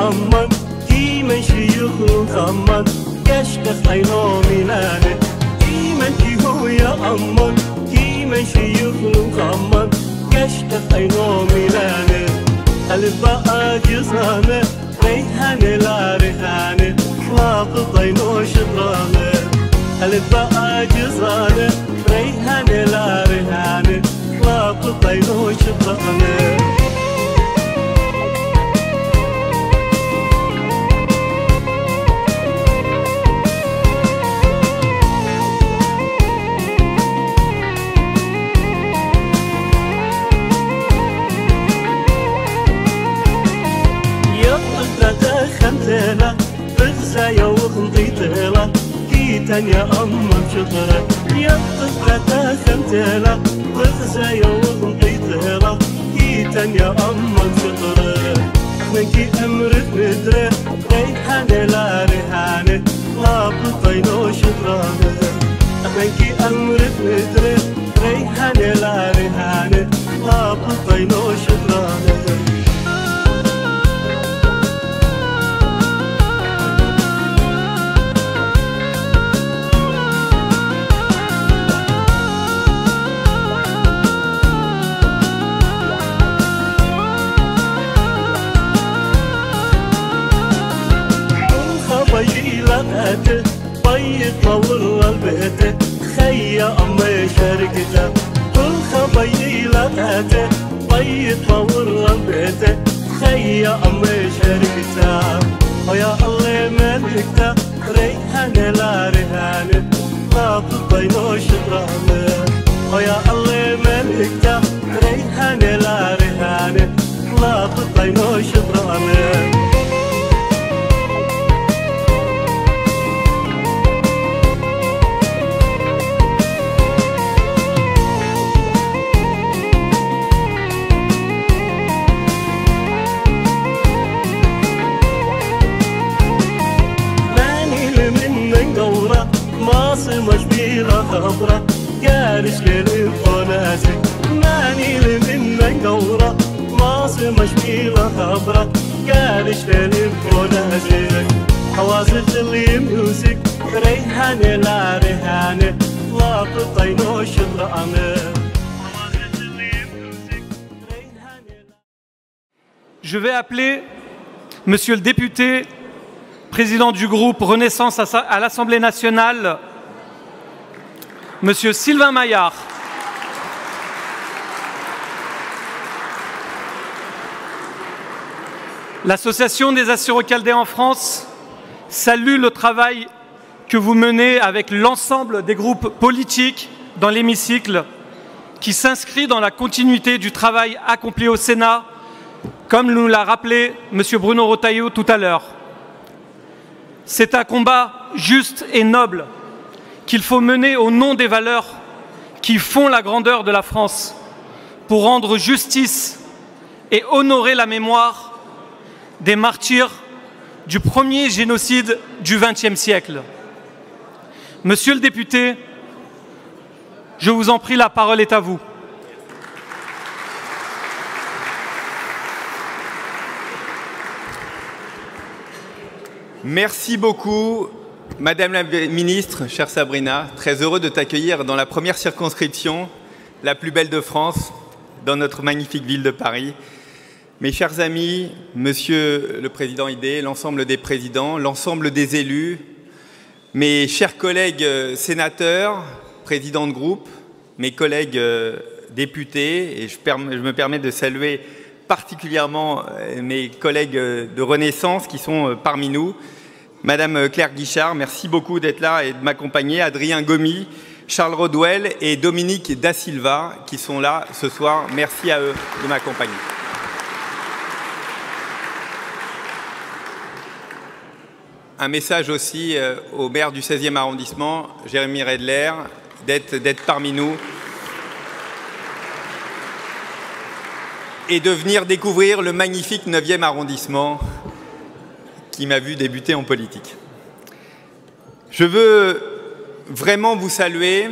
أمان كيمن شيوخ أمان كشكخ عينو ميلانه كيمن كيهو يا أمان كيمن شيوخ أمان كشكخ عينو ميلانه البقى جزانه ريحانه لا ريحانه خلاط طينو شطرانه البقى جزانه ريحانه لا ريحانه خلاط طينو شطرانه خمتنا بغزايا وخنطيتنا كيتن يا أما شطرة يا طفلة خمتنا بغزايا وخنطيتنا كيتن يا أما شطرة منكي أمرك ندرة ريحانة لا ريحانة لا بطينو شطرانة منكي أمرك ندرة ريحانة لا ريحانة لا بطينو شطرانة بيت طور البيت خيا أمي شاركته كل خبيلته بيت طور البيت خيا أمي شاركته ويا الله ملكته ريحانة لا ريحانة لا تطينو شطرانة ويا الله ملكته ريحانة لا ريحانة لا تطينو شطرانة مش بيلا خبرة كارش للفوناسي ماني لمن قورة مش بيلا خبرة كارش للفوناسي حواسف اللي ميوزك ريحانة لا ريحانة لا تطينو شطرانة. Je vais appeler Monsieur le député, président du groupe Renaissance à l'Assemblée nationale, Monsieur Sylvain Maillard. L'Association des Assyro-Chaldéens en France salue le travail que vous menez avec l'ensemble des groupes politiques dans l'hémicycle, qui s'inscrit dans la continuité du travail accompli au Sénat, comme nous l'a rappelé M. Bruno Retailleau tout à l'heure. C'est un combat juste et noble qu'il faut mener au nom des valeurs qui font la grandeur de la France, pour rendre justice et honorer la mémoire des martyrs du premier génocide du XXe siècle. Monsieur le député, je vous en prie, la parole est à vous. Merci beaucoup, Madame la Ministre, chère Sabrina. Très heureux de t'accueillir dans la première circonscription, la plus belle de France, dans notre magnifique ville de Paris. Mes chers amis, Monsieur le Président Idé, l'ensemble des présidents, l'ensemble des élus, mes chers collègues sénateurs, présidents de groupe, mes collègues députés, et je me permets de saluer particulièrement mes collègues de Renaissance qui sont parmi nous. Madame Claire Guichard, merci beaucoup d'être là et de m'accompagner. Adrien Gomy, Charles Rodwell et Dominique Da Silva qui sont là ce soir. Merci à eux de m'accompagner. Un message aussi au maire du 16e arrondissement, Jérémy Redler, d'être parmi nous et de venir découvrir le magnifique 9e arrondissement qui m'a vu débuter en politique. Je veux vraiment vous saluer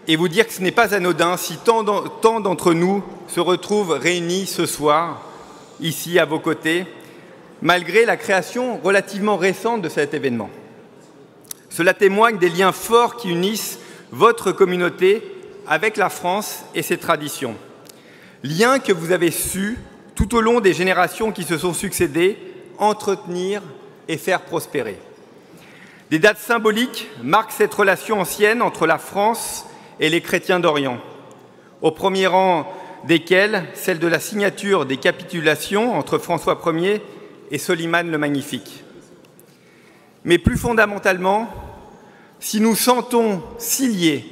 et vous dire que ce n'est pas anodin si tant d'entre nous se retrouvent réunis ce soir, ici à vos côtés, malgré la création relativement récente de cet événement. Cela témoigne des liens forts qui unissent votre communauté avec la France et ses traditions. Liens que vous avez su, tout au long des générations qui se sont succédées, entretenir et faire prospérer. Des dates symboliques marquent cette relation ancienne entre la France et les chrétiens d'Orient, au premier rang desquels celle de la signature des capitulations entre François Ier et Soliman le Magnifique. Mais plus fondamentalement, si nous sentons si liés,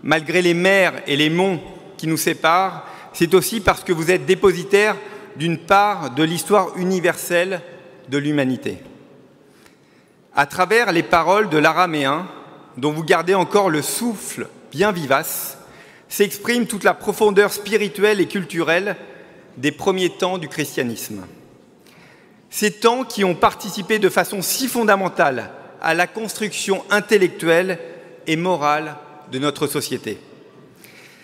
malgré les mers et les monts qui nous séparent, c'est aussi parce que vous êtes dépositaires d'une part de l'histoire universelle de l'humanité. À travers les paroles de l'araméen, dont vous gardez encore le souffle bien vivace, s'exprime toute la profondeur spirituelle et culturelle des premiers temps du christianisme. Ces temps qui ont participé de façon si fondamentale à la construction intellectuelle et morale de notre société.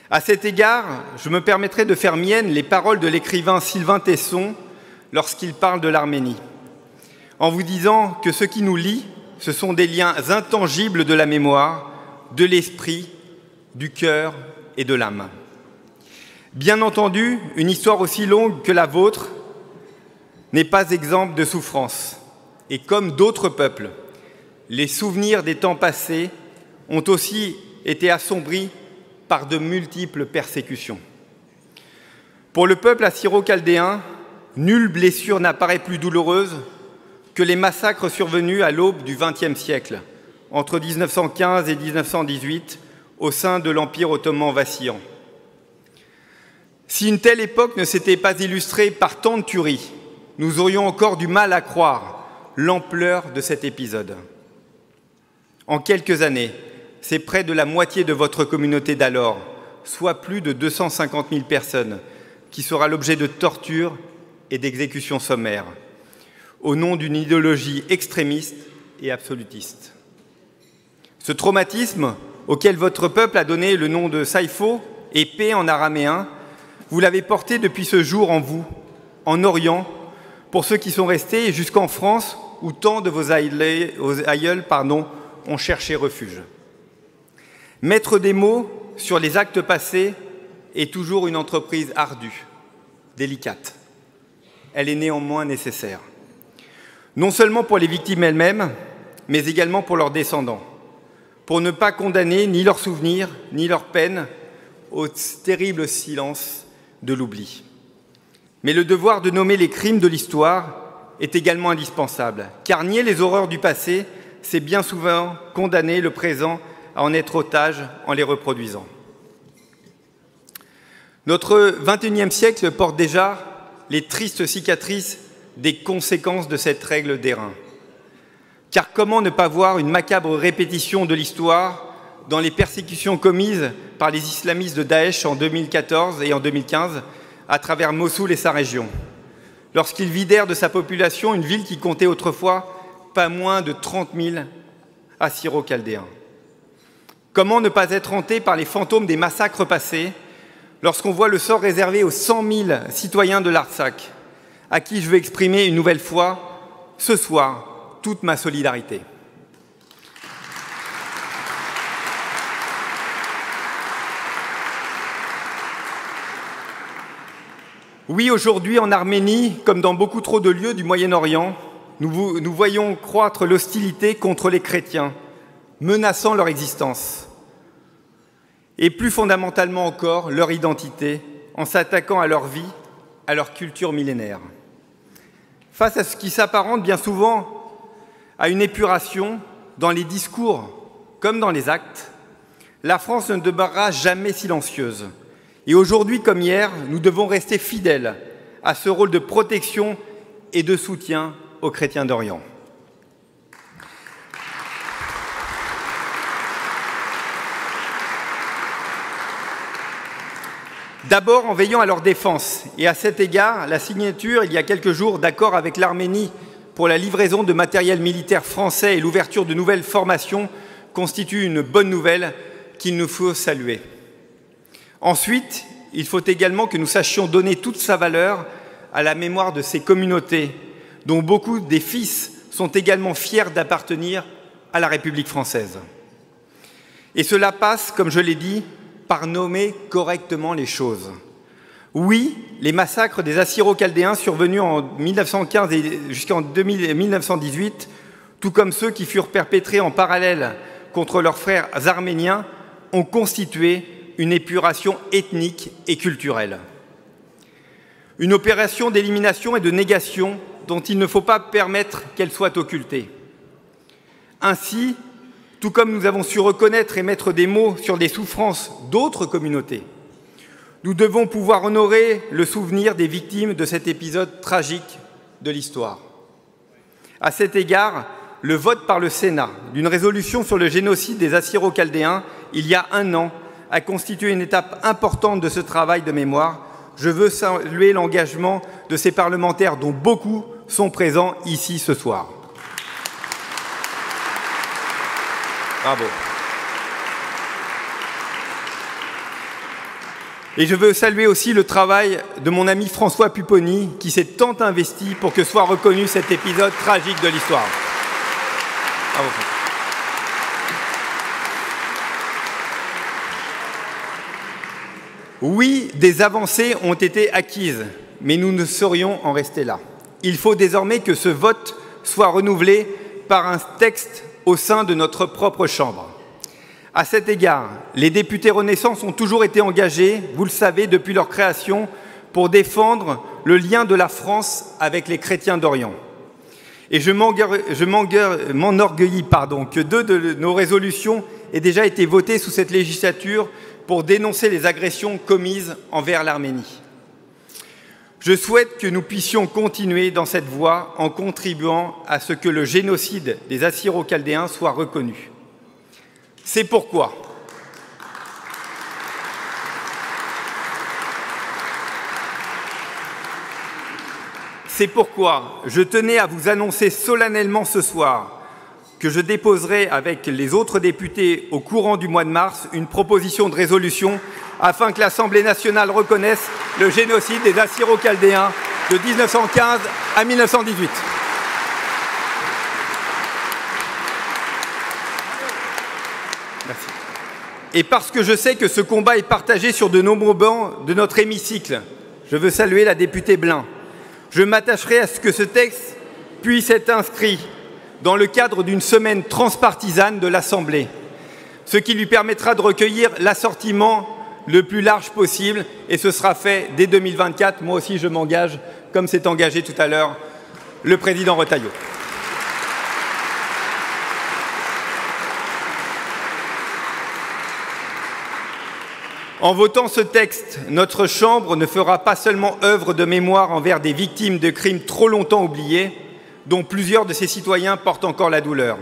À cet égard, je me permettrai de faire miennes les paroles de l'écrivain Sylvain Tesson lorsqu'il parle de l'Arménie, en vous disant que ce qui nous lie, ce sont des liens intangibles de la mémoire, de l'esprit, du cœur et de l'âme. Bien entendu, une histoire aussi longue que la vôtre n'est pas exempte de souffrance. Et comme d'autres peuples, les souvenirs des temps passés ont aussi été assombris par de multiples persécutions. Pour le peuple assyro-chaldéen, nulle blessure n'apparaît plus douloureuse que les massacres survenus à l'aube du XXe siècle, entre 1915 et 1918, au sein de l'Empire ottoman vacillant. Si une telle époque ne s'était pas illustrée par tant de tueries, nous aurions encore du mal à croire l'ampleur de cet épisode. En quelques années, c'est près de la moitié de votre communauté d'alors, soit plus de 250 000 personnes, qui sera l'objet de tortures et d'exécutions sommaires, au nom d'une idéologie extrémiste et absolutiste. Ce traumatisme, auquel votre peuple a donné le nom de Saïfo, épée en araméen, vous l'avez porté depuis ce jour en vous, en Orient, pour ceux qui sont restés, et jusqu'en France, où tant de vos aïeuls ont cherché refuge. Mettre des mots sur les actes passés est toujours une entreprise ardue, délicate. Elle est néanmoins nécessaire. Non seulement pour les victimes elles-mêmes, mais également pour leurs descendants, pour ne pas condamner ni leurs souvenirs, ni leurs peines au terrible silence de l'oubli. Mais le devoir de nommer les crimes de l'histoire est également indispensable, car nier les horreurs du passé, c'est bien souvent condamner le présent à en être otage en les reproduisant. Notre XXIe siècle porte déjà les tristes cicatrices des conséquences de cette règle d'airain. Car comment ne pas voir une macabre répétition de l'histoire dans les persécutions commises par les islamistes de Daesh en 2014 et en 2015 à travers Mossoul et sa région, lorsqu'ils vidèrent de sa population une ville qui comptait autrefois pas moins de 30 000 Assyro-Chaldéens. Comment ne pas être hanté par les fantômes des massacres passés lorsqu'on voit le sort réservé aux 100 000 citoyens de l'Artsakh, à qui je veux exprimer une nouvelle fois, ce soir, toute ma solidarité. Oui, aujourd'hui, en Arménie, comme dans beaucoup trop de lieux du Moyen-Orient, nous voyons croître l'hostilité contre les chrétiens, menaçant leur existence. Et plus fondamentalement encore, leur identité, en s'attaquant à leur vie, à leur culture millénaire. Face à ce qui s'apparente bien souvent à une épuration dans les discours comme dans les actes, la France ne demeurera jamais silencieuse. Et aujourd'hui comme hier, nous devons rester fidèles à ce rôle de protection et de soutien aux chrétiens d'Orient. D'abord en veillant à leur défense, et à cet égard, la signature, il y a quelques jours, d'accord avec l'Arménie pour la livraison de matériel militaire français et l'ouverture de nouvelles formations constitue une bonne nouvelle qu'il nous faut saluer. Ensuite, il faut également que nous sachions donner toute sa valeur à la mémoire de ces communautés dont beaucoup des fils sont également fiers d'appartenir à la République française. Et cela passe, comme je l'ai dit, par nommer correctement les choses. Oui, les massacres des Assyro-Chaldéens survenus en 1915 et jusqu'en 1918, tout comme ceux qui furent perpétrés en parallèle contre leurs frères arméniens, ont constitué une épuration ethnique et culturelle. Une opération d'élimination et de négation dont il ne faut pas permettre qu'elle soit occultée. Ainsi, tout comme nous avons su reconnaître et mettre des mots sur des souffrances d'autres communautés, nous devons pouvoir honorer le souvenir des victimes de cet épisode tragique de l'histoire. À cet égard, le vote par le Sénat d'une résolution sur le génocide des Assyro-Chaldéens, il y a un an, a constitué une étape importante de ce travail de mémoire. Je veux saluer l'engagement de ces parlementaires dont beaucoup sont présents ici ce soir. Bravo. Et je veux saluer aussi le travail de mon ami François Pupponi, qui s'est tant investi pour que soit reconnu cet épisode tragique de l'histoire. Bravo. Oui, des avancées ont été acquises, mais nous ne saurions en rester là. Il faut désormais que ce vote soit renouvelé par un texte au sein de notre propre Chambre. À cet égard, les députés Renaissance ont toujours été engagés, vous le savez, depuis leur création, pour défendre le lien de la France avec les chrétiens d'Orient. Et je m'enorgueillis que 2 de nos résolutions aient déjà été votées sous cette législature pour dénoncer les agressions commises envers l'Arménie. Je souhaite que nous puissions continuer dans cette voie en contribuant à ce que le génocide des Assyro-Chaldéens soit reconnu. C'est pourquoi je tenais à vous annoncer solennellement ce soir que je déposerai avec les autres députés au courant du mois de mars une proposition de résolution afin que l'Assemblée nationale reconnaisse le génocide des Assyro-Chaldéens de 1915 à 1918. Merci. Et parce que je sais que ce combat est partagé sur de nombreux bancs de notre hémicycle, je veux saluer la députée Blin. Je m'attacherai à ce que ce texte puisse être inscrit dans le cadre d'une semaine transpartisane de l'Assemblée, ce qui lui permettra de recueillir l'assentiment le plus large possible, et ce sera fait dès 2024. Moi aussi, je m'engage, comme s'est engagé tout à l'heure le président Retailleau. En votant ce texte, notre Chambre ne fera pas seulement œuvre de mémoire envers des victimes de crimes trop longtemps oubliés, dont plusieurs de ses citoyens portent encore la douleur.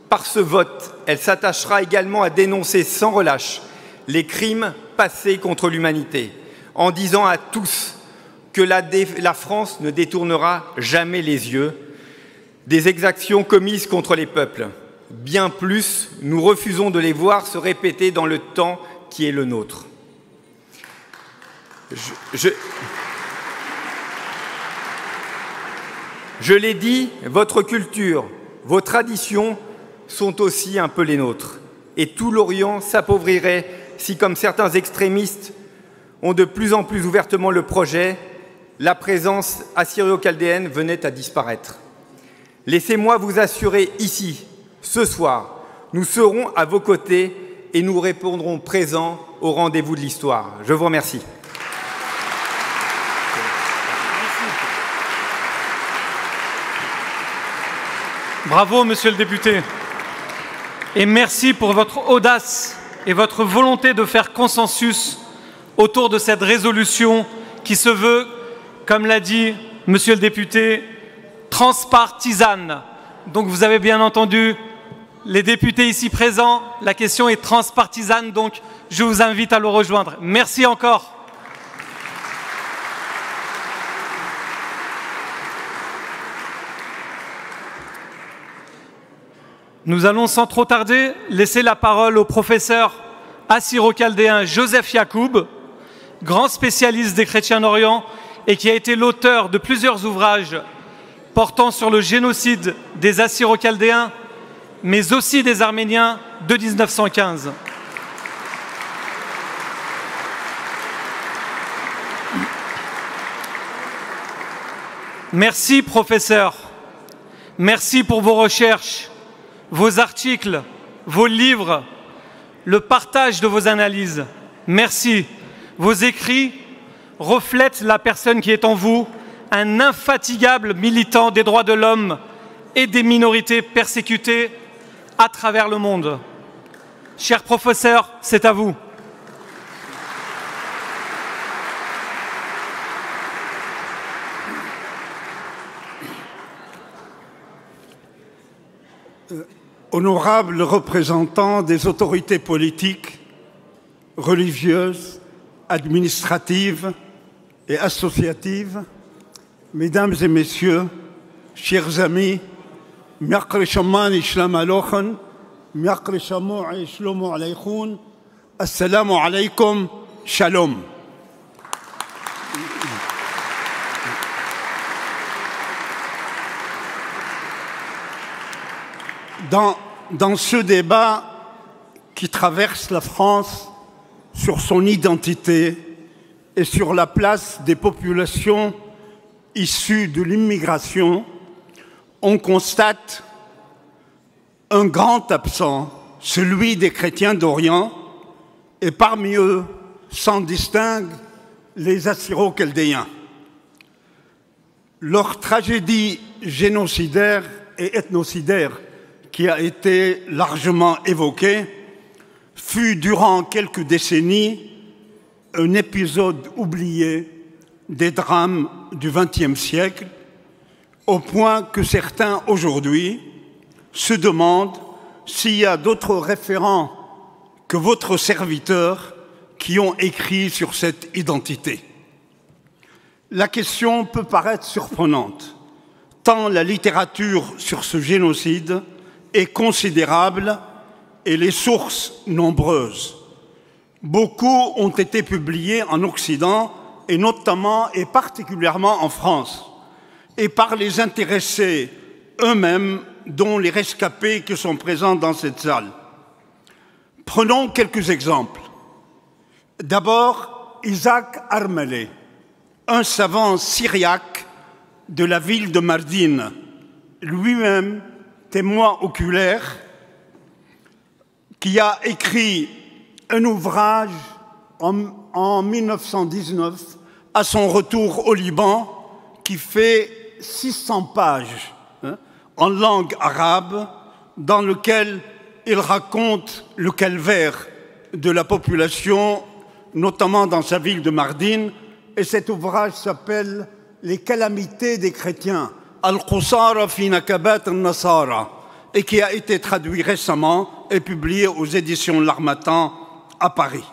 Par ce vote, elle s'attachera également à dénoncer sans relâche les crimes passés contre l'humanité, en disant à tous que la France ne détournera jamais les yeux des exactions commises contre les peuples. Bien plus, nous refusons de les voir se répéter dans le temps qui est le nôtre. Je l'ai dit, votre culture, vos traditions sont aussi un peu les nôtres. Et tout l'Orient s'appauvrirait si, comme certains extrémistes ont de plus en plus ouvertement le projet, la présence assyrio-chaldéenne venait à disparaître. Laissez-moi vous assurer ici, ce soir, nous serons à vos côtés et nous répondrons présents au rendez-vous de l'histoire. Je vous remercie. Bravo, monsieur le député. Et merci pour votre audace et votre volonté de faire consensus autour de cette résolution qui se veut, comme l'a dit monsieur le député, transpartisane. Donc vous avez bien entendu les députés ici présents, la question est transpartisane, donc je vous invite à le rejoindre. Merci encore. Nous allons sans trop tarder laisser la parole au professeur assyro-chaldéen Joseph Yacoub, grand spécialiste des chrétiens d'Orient et qui a été l'auteur de plusieurs ouvrages portant sur le génocide des Assyro-Chaldéens, mais aussi des Arméniens de 1915. Merci, professeur. Merci pour vos recherches, vos articles, vos livres, le partage de vos analyses. Merci. Vos écrits reflètent la personne qui est en vous, un infatigable militant des droits de l'homme et des minorités persécutées à travers le monde. Cher professeur, c'est à vous. Honorables représentants des autorités politiques, religieuses, administratives et associatives, mesdames et messieurs, chers amis, assalamu alaikum, shalom. Dans ce débat qui traverse la France sur son identité et sur la place des populations issues de l'immigration, on constate un grand absent, celui des chrétiens d'Orient, et parmi eux s'en distinguent les Assyro-Chaldéens. Leur tragédie génocidaire et ethnocidaire, qui a été largement évoqué, fut durant quelques décennies un épisode oublié des drames du XXe siècle, au point que certains aujourd'hui se demandent s'il y a d'autres référents que votre serviteur qui ont écrit sur cette identité. La question peut paraître surprenante, tant la littérature sur ce génocide est considérable et les sources nombreuses. Beaucoup ont été publiés en Occident et notamment et particulièrement en France et par les intéressés eux-mêmes, dont les rescapés qui sont présents dans cette salle. Prenons quelques exemples. D'abord, Isaac Armelé, un savant syriaque de la ville de Mardin, lui-même témoin oculaire, qui a écrit un ouvrage en 1919 à son retour au Liban qui fait 600 pages en langue arabe, dans lequel il raconte le calvaire de la population, notamment dans sa ville de Mardin, et cet ouvrage s'appelle « Les calamités des chrétiens ». Al-Qusara fi Nakabat al-Nasara, et qui a été traduit récemment et publié aux éditions L'Harmattan à Paris.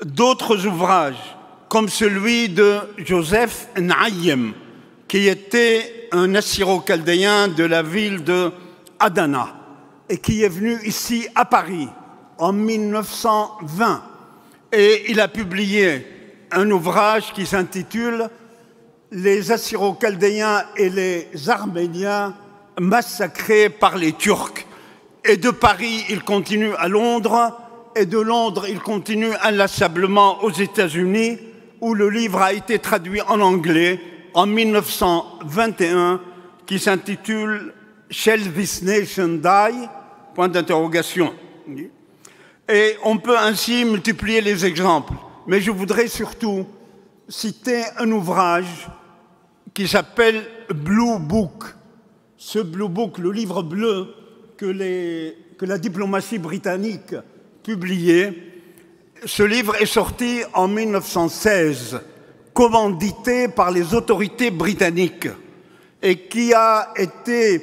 D'autres ouvrages, comme celui de Joseph Naïm, qui était un Assyro-Chaldéen de la ville de Adana et qui est venu ici à Paris en 1920. Et il a publié un ouvrage qui s'intitule Les Assyro-Chaldéens et les Arméniens massacrés par les Turcs. Et de Paris, il continue à Londres, et de Londres, il continue inlassablement aux États-Unis, où le livre a été traduit en anglais en 1921, qui s'intitule « Shall this nation die ?» Point d'interrogation. Et on peut ainsi multiplier les exemples. Mais je voudrais surtout citer un ouvrage qui s'appelle Blue Book. Ce Blue Book, le livre bleu que la diplomatie britannique publiait, ce livre est sorti en 1916, commandité par les autorités britanniques et qui a été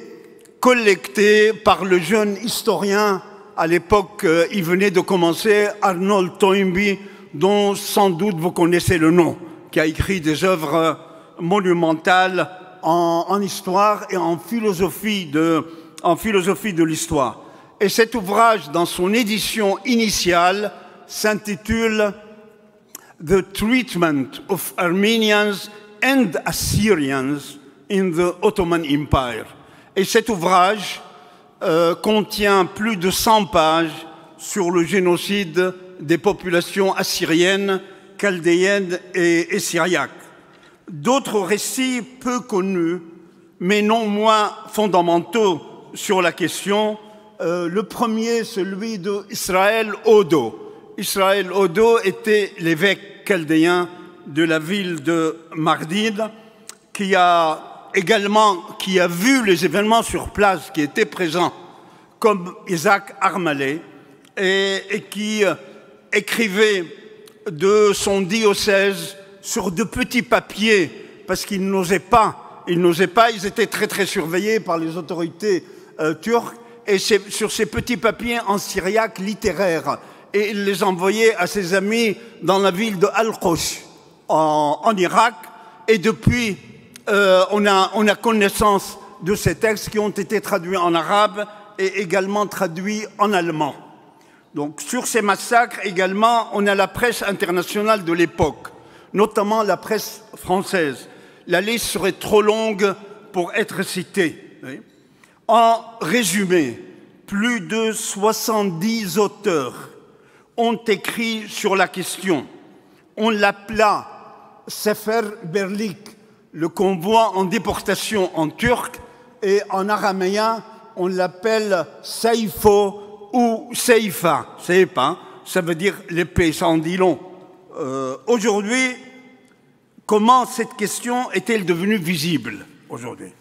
collecté par le jeune historien, à l'époque, il venait de commencer, Arnold Toynbee, dont sans doute vous connaissez le nom, qui a écrit des œuvres monumentales en histoire et en philosophie de l'histoire. Et cet ouvrage, dans son édition initiale, s'intitule « The Treatment of Armenians and Assyrians in the Ottoman Empire. Et cet ouvrage contient plus de 100 pages sur le génocide des populations assyriennes, chaldéennes et syriaques. D'autres récits peu connus, mais non moins fondamentaux sur la question. Le premier, celui d'Israël Odo. Israël Odo était l'évêque chaldéen de la ville de Mardin, qui a vu les événements sur place, qui était présent, comme Isaac Armalé, et qui écrivait de son diocèse sur de petits papiers, parce qu'ils n'osaient pas, ils étaient très très surveillés par les autorités turques, et sur ces petits papiers en syriaque littéraire, et il les envoyait à ses amis dans la ville de Al-Qosh, en Irak, et depuis, on a connaissance de ces textes qui ont été traduits en arabe et également traduits en allemand. Donc, sur ces massacres également, on a la presse internationale de l'époque, notamment la presse française. La liste serait trop longue pour être citée. Oui. En résumé, plus de 70 auteurs ont écrit sur la question. On l'appela Sefer Berlik, le convoi en déportation en turc, et en araméen, on l'appelle Seifo ou Seifa. Seifa, ça veut dire l'épée, ça en dit long. Aujourd'hui, comment cette question est-elle devenue visible aujourd'hui?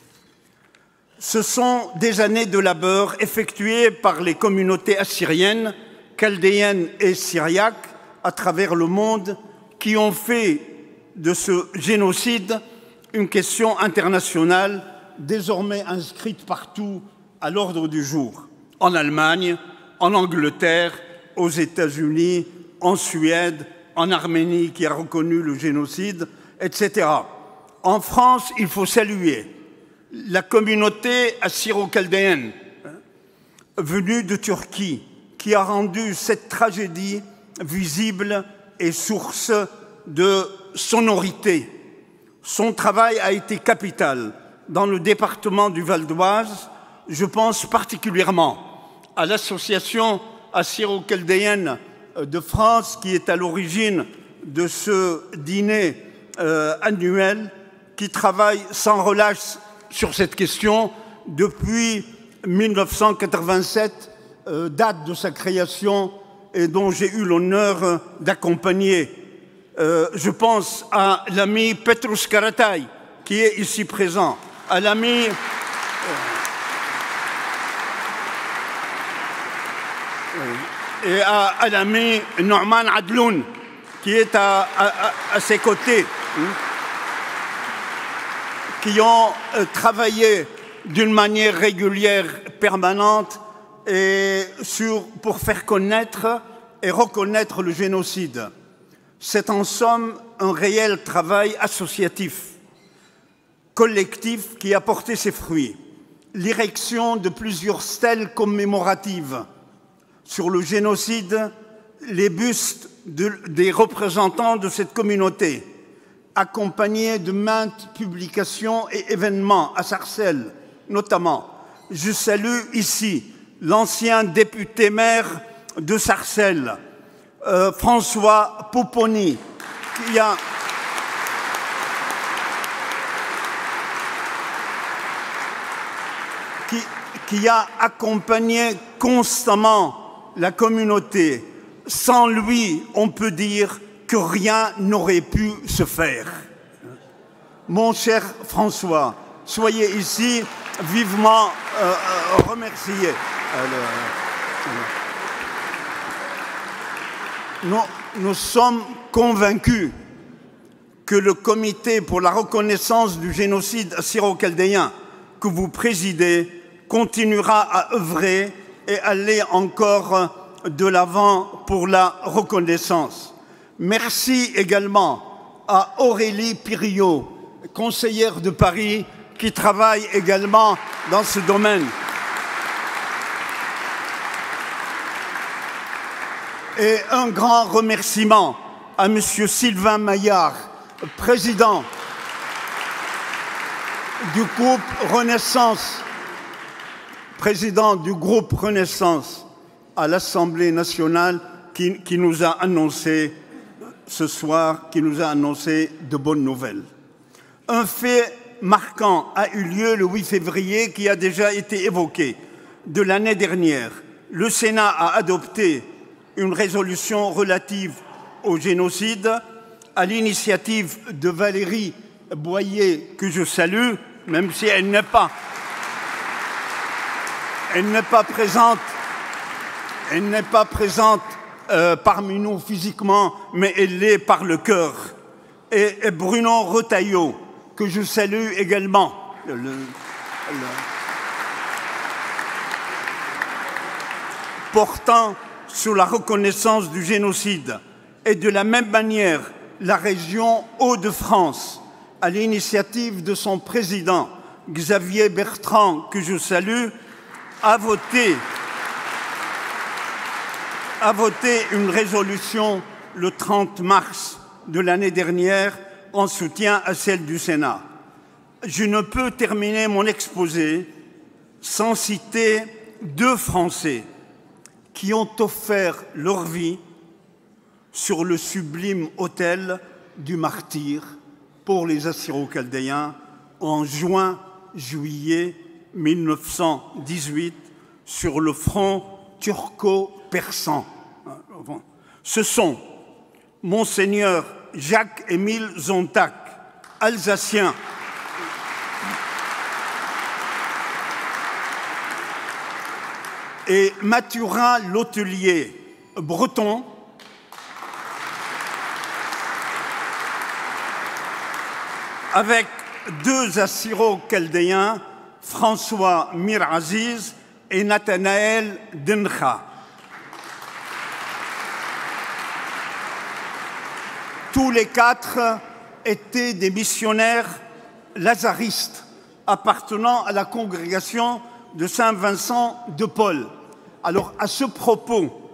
Ce sont des années de labeur effectuées par les communautés assyriennes, chaldéennes et syriaques à travers le monde qui ont fait de ce génocide une question internationale désormais inscrite partout à l'ordre du jour. En Allemagne, en Angleterre, aux États-Unis, en Suède, en Arménie qui a reconnu le génocide, etc. En France, il faut saluer la communauté assyro-chaldéenne venue de Turquie qui a rendu cette tragédie visible et source de sonorité. Son travail a été capital dans le département du Val d'Oise. Je pense particulièrement à l'association assyro-chaldéenne de France qui est à l'origine de ce dîner annuel, qui travaille sans relâche sur cette question depuis 1987, date de sa création et dont j'ai eu l'honneur d'accompagner. Je pense à l'ami Petrus Karatay, qui est ici présent, à l'ami et à l'ami Norman Adloun, qui est à ses côtés, qui ont travaillé d'une manière régulière, permanente, et pour faire connaître et reconnaître le génocide. C'est en somme un réel travail associatif, collectif, qui a porté ses fruits. L'érection de plusieurs stèles commémoratives sur le génocide, les bustes des représentants de cette communauté, accompagnés de maintes publications et événements à Sarcelles, notamment. Je salue ici l'ancien député-maire de Sarcelles, François Pouponi, qui a accompagné constamment la communauté. Sans lui, on peut dire que rien n'aurait pu se faire. Mon cher François, soyez ici vivement remercié. Nous sommes convaincus que le comité pour la reconnaissance du génocide assyro-chaldéen que vous présidez continuera à œuvrer et aller encore de l'avant pour la reconnaissance. Merci également à Aurélie Piriot, conseillère de Paris, qui travaille également dans ce domaine. Et un grand remerciement à M. Sylvain Maillard, président du groupe Renaissance, président du groupe Renaissance à l'Assemblée nationale, qui nous a annoncé ce soir, qui nous a annoncé de bonnes nouvelles. Un fait marquant a eu lieu le 8 février, qui a déjà été évoqué, de l'année dernière. Le Sénat a adopté une résolution relative au génocide à l'initiative de Valérie Boyer, que je salue, même si elle n'est pas présente parmi nous physiquement, mais elle l'est par le cœur. Et Bruno Retailleau, que je salue également. Portant sur la reconnaissance du génocide. Et de la même manière, la région Hauts-de-France, à l'initiative de son président, Xavier Bertrand, que je salue, a voté une résolution le 30 mars de l'année dernière en soutien à celle du Sénat. Je ne peux terminer mon exposé sans citer deux Français qui ont offert leur vie sur le sublime autel du martyre pour les Assyro-Chaldéens en juin-juillet 1918 sur le front turco-persan. Ce sont Monseigneur Jacques-Émile Zontac, alsacien, et Mathurin Lotelier, breton, avec deux Assyro-Chaldéens, François Mir-Aziz et Nathanaël Dencha. Tous les quatre étaient des missionnaires lazaristes appartenant à la congrégation de Saint-Vincent de Paul. Alors, à ce propos,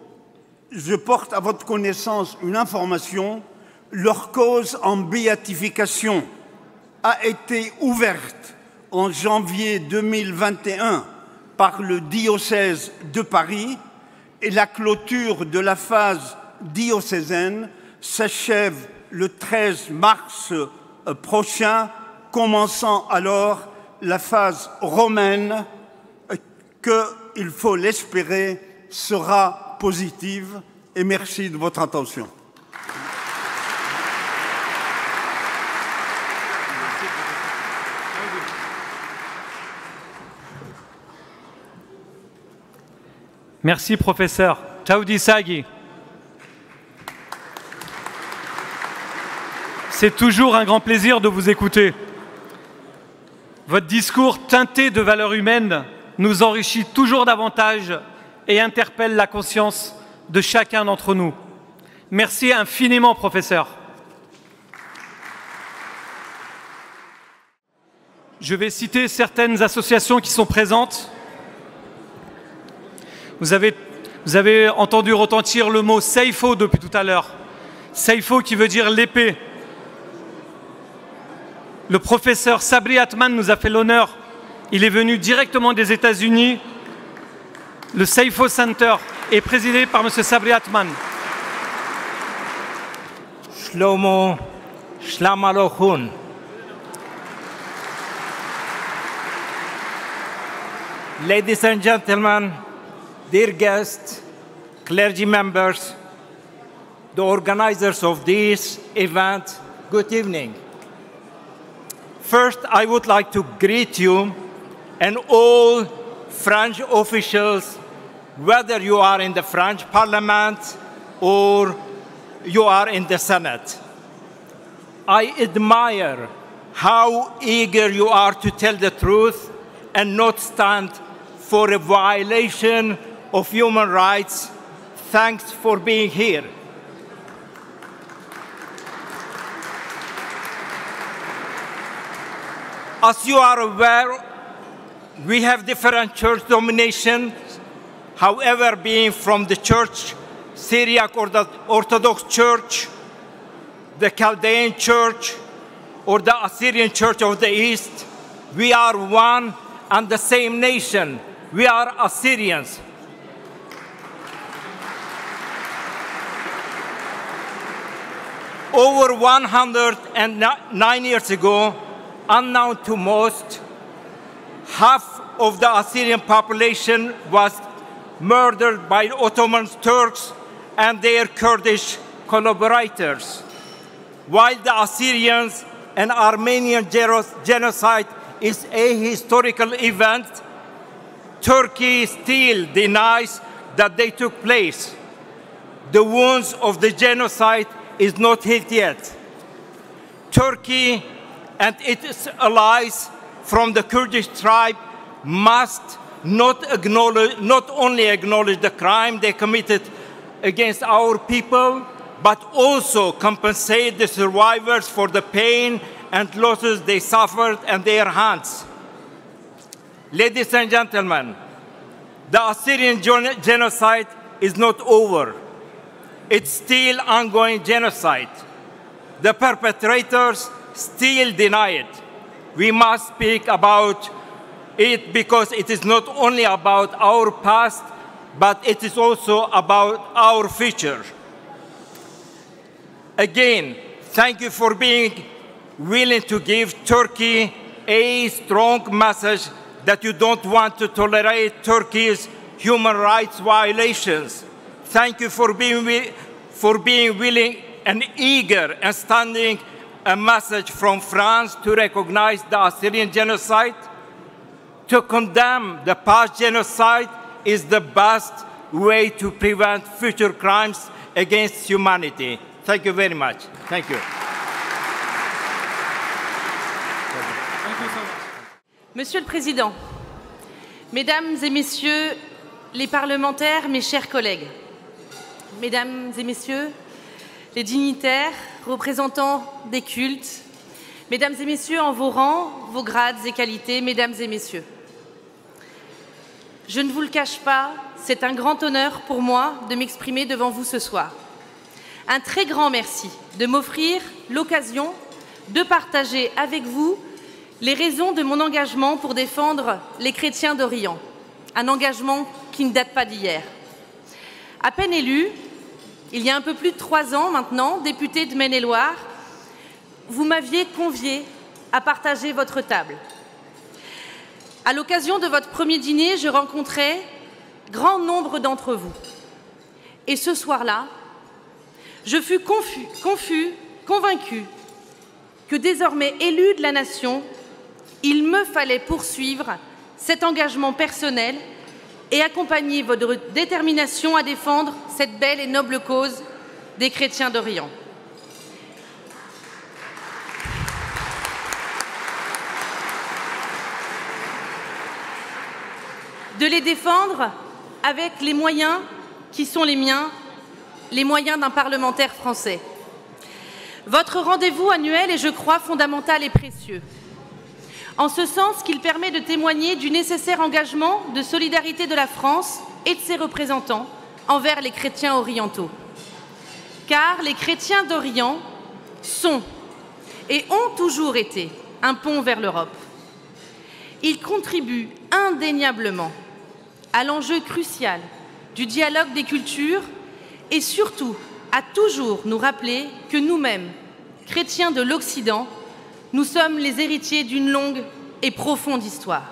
je porte à votre connaissance une information. Leur cause en béatification a été ouverte en janvier 2021 par le diocèse de Paris et la clôture de la phase diocésaine s'achève le 13 mars prochain, commençant alors la phase romaine que, il faut l'espérer, sera positive. Et merci de votre attention. Merci, professeur. Taoudi Saghi. C'est toujours un grand plaisir de vous écouter. Votre discours teinté de valeurs humaines nous enrichit toujours davantage et interpelle la conscience de chacun d'entre nous. Merci infiniment, professeur. Je vais citer certaines associations qui sont présentes. Vous avez entendu retentir le mot « Seifo » depuis tout à l'heure. « Seifo » qui veut dire « l'épée ». Le professeur Sabri Atman nous a fait l'honneur. Il est venu directement des États-Unis. Le Seifo Center est présidé par M. Sabri Atman. Shlomo Shlamalochun. Ladies and gentlemen, dear guests, clergy members, the organizers of this event, good evening. First, I would like to greet you and all French officials, whether you are in the French Parliament or you are in the Senate. I admire how eager you are to tell the truth and not stand for a violation of human rights. Thanks for being here. As you are aware, we have different church dominations. However, being from the church, Syriac Orthodox Church, the Chaldean Church, or the Assyrian Church of the East, We are one and the same nation. We are Assyrians. Over 109 years ago, unknown to most, half of the Assyrian population was murdered by Ottoman Turks and their Kurdish collaborators. While the Assyrians and Armenian genocide is a historical event, Turkey still denies that they took place. The wounds of the genocide is not healed yet. Turkey and its allies from the Kurdish tribe must not only acknowledge the crime they committed against our people, but also compensate the survivors for the pain and losses they suffered at their hands. Ladies and gentlemen, the Assyrian genocide is not over. It's still ongoing genocide. The perpetrators still deny it. We must speak about it because it is not only about our past, but it is also about our future. Again, thank you for being willing to give Turkey a strong message that you don't want to tolerate Turkey's human rights violations. Thank you for being willing and eager and standing a message from France to recognize the Assyrian genocide. To condemn the past genocide is the best way to prevent future crimes against humanity. Thank you very much. Thank you. Monsieur le Président, Mesdames et Messieurs les parlementaires, mes chers collègues, Mesdames et Messieurs les dignitaires, représentants des cultes, Mesdames et Messieurs en vos rangs, vos grades et qualités, Mesdames et Messieurs, je ne vous le cache pas, c'est un grand honneur pour moi de m'exprimer devant vous ce soir. Un très grand merci de m'offrir l'occasion de partager avec vous les raisons de mon engagement pour défendre les chrétiens d'Orient, un engagement qui ne date pas d'hier. À peine élu, il y a un peu plus de 3 ans maintenant, député de Maine-et-Loire, vous m'aviez convié à partager votre table. À l'occasion de votre premier dîner, je rencontrais grand nombre d'entre vous. Et ce soir-là, je fus convaincu que désormais élu de la nation, il me fallait poursuivre cet engagement personnel et accompagner votre détermination à défendre cette belle et noble cause des chrétiens d'Orient. De les défendre avec les moyens qui sont les miens, les moyens d'un parlementaire français. Votre rendez-vous annuel est, je crois, fondamental et précieux, en ce sens qu'il permet de témoigner du nécessaire engagement de solidarité de la France et de ses représentants envers les chrétiens orientaux. Car les chrétiens d'Orient sont et ont toujours été un pont vers l'Europe. Ils contribuent indéniablement à l'enjeu crucial du dialogue des cultures et surtout à toujours nous rappeler que nous-mêmes, chrétiens de l'Occident, nous sommes les héritiers d'une longue et profonde histoire.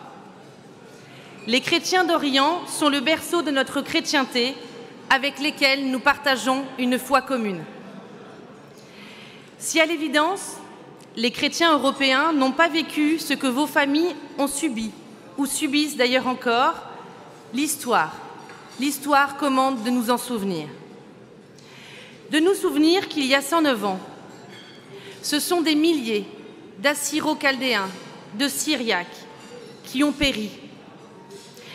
Les chrétiens d'Orient sont le berceau de notre chrétienté avec lesquels nous partageons une foi commune. Si à l'évidence, les chrétiens européens n'ont pas vécu ce que vos familles ont subi, ou subissent d'ailleurs encore, l'histoire commande de nous en souvenir. De nous souvenir qu'il y a 109 ans, ce sont des milliers d'Assyro-Chaldéens, de Syriaques qui ont péri.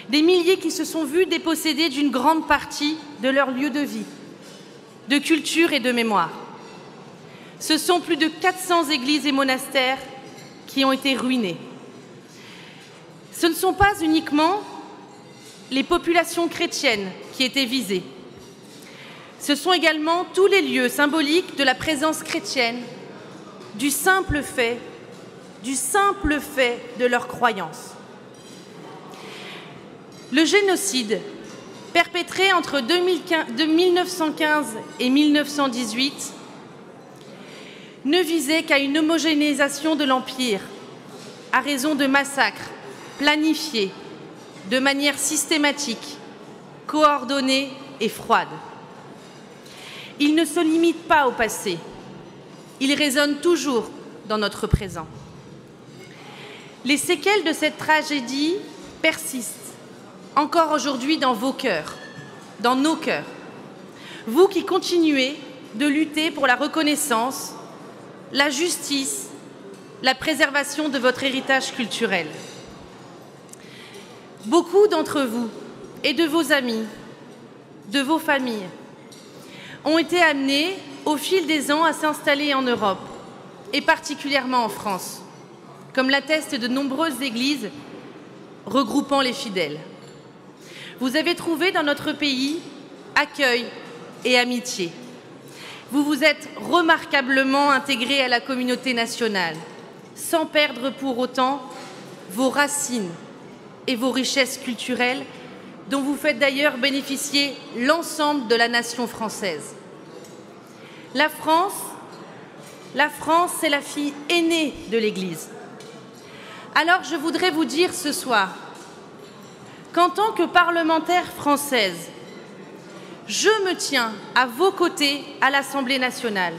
Des milliers qui se sont vus dépossédés d'une grande partie de leur lieu de vie, de culture et de mémoire. Ce sont plus de 400 églises et monastères qui ont été ruinés. Ce ne sont pas uniquement les populations chrétiennes qui étaient visées. Ce sont également tous les lieux symboliques de la présence chrétienne, du simple fait du simple fait de leur croyance. Le génocide, perpétré entre 1915 et 1918, ne visait qu'à une homogénéisation de l'Empire, à raison de massacres planifiés de manière systématique, coordonnée et froide. Il ne se limite pas au passé, il résonne toujours dans notre présent. Les séquelles de cette tragédie persistent encore aujourd'hui dans vos cœurs, dans nos cœurs. Vous qui continuez de lutter pour la reconnaissance, la justice, la préservation de votre héritage culturel. Beaucoup d'entre vous et de vos amis, de vos familles, ont été amenés au fil des ans à s'installer en Europe, et particulièrement en France, comme l'attestent de nombreuses églises regroupant les fidèles. Vous avez trouvé dans notre pays accueil et amitié. Vous vous êtes remarquablement intégrés à la communauté nationale, sans perdre pour autant vos racines et vos richesses culturelles, dont vous faites d'ailleurs bénéficier l'ensemble de la nation française. La France, c'est la fille aînée de l'Église. Alors je voudrais vous dire ce soir qu'en tant que parlementaire française, je me tiens à vos côtés à l'Assemblée nationale.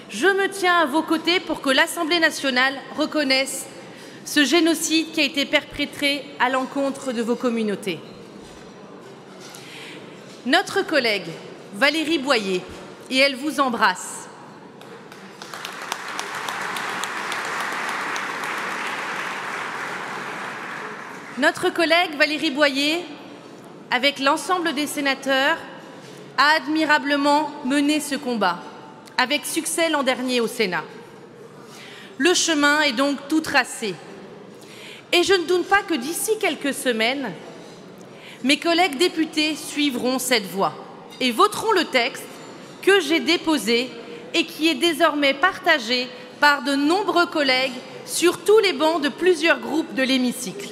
Je me tiens à vos côtés pour que l'Assemblée nationale reconnaisse ce génocide qui a été perpétré à l'encontre de vos communautés. Notre collègue Valérie Boyer, et elle vous embrasse. Notre collègue Valérie Boyer, avec l'ensemble des sénateurs, a admirablement mené ce combat, avec succès l'an dernier au Sénat. Le chemin est donc tout tracé. Et je ne doute pas que d'ici quelques semaines, mes collègues députés suivront cette voie et voteront le texte que j'ai déposé et qui est désormais partagé par de nombreux collègues sur tous les bancs de plusieurs groupes de l'hémicycle.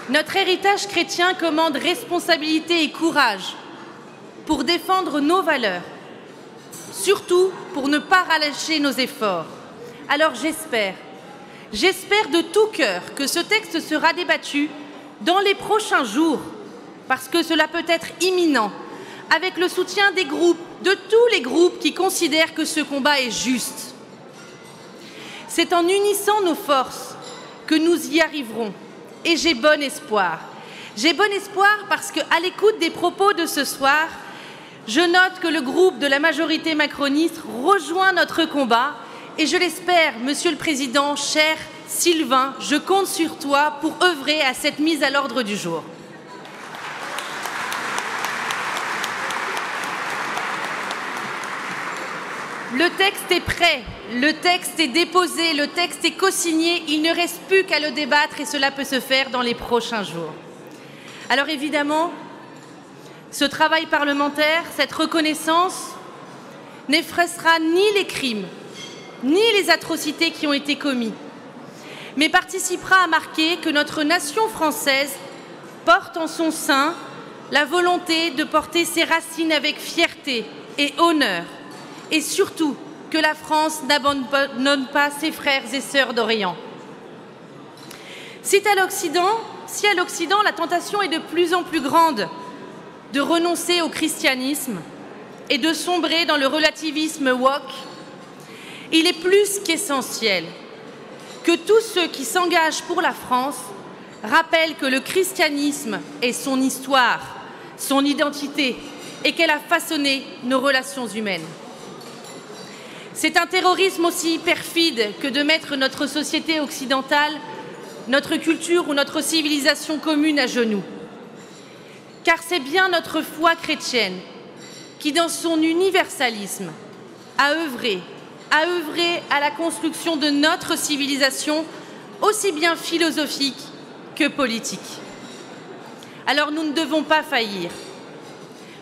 Notre héritage chrétien commande responsabilité et courage pour défendre nos valeurs, surtout pour ne pas relâcher nos efforts. Alors j'espère de tout cœur que ce texte sera débattu dans les prochains jours, parce que cela peut être imminent, avec le soutien des groupes, de tous les groupes qui considèrent que ce combat est juste. C'est en unissant nos forces que nous y arriverons. Et j'ai bon espoir. J'ai bon espoir parce qu'à l'écoute des propos de ce soir, je note que le groupe de la majorité macroniste rejoint notre combat et je l'espère, Monsieur le Président, cher Sylvain, je compte sur toi pour œuvrer à cette mise à l'ordre du jour. Le texte est prêt, le texte est déposé, le texte est co-signé, il ne reste plus qu'à le débattre et cela peut se faire dans les prochains jours. Alors évidemment, ce travail parlementaire, cette reconnaissance, n'effacera ni les crimes, ni les atrocités qui ont été commis, mais participera à marquer que notre nation française porte en son sein la volonté de porter ses racines avec fierté et honneur, et surtout que la France n'abandonne pas ses frères et sœurs d'Orient. Si à l'Occident, la tentation est de plus en plus grande de renoncer au christianisme et de sombrer dans le relativisme woke, il est plus qu'essentiel que tous ceux qui s'engagent pour la France rappellent que le christianisme est son histoire, son identité, et qu'elle a façonné nos relations humaines. C'est un terrorisme aussi perfide que de mettre notre société occidentale, notre culture ou notre civilisation commune à genoux. Car c'est bien notre foi chrétienne qui, dans son universalisme, a œuvré à la construction de notre civilisation, aussi bien philosophique que politique. Alors nous ne devons pas faillir.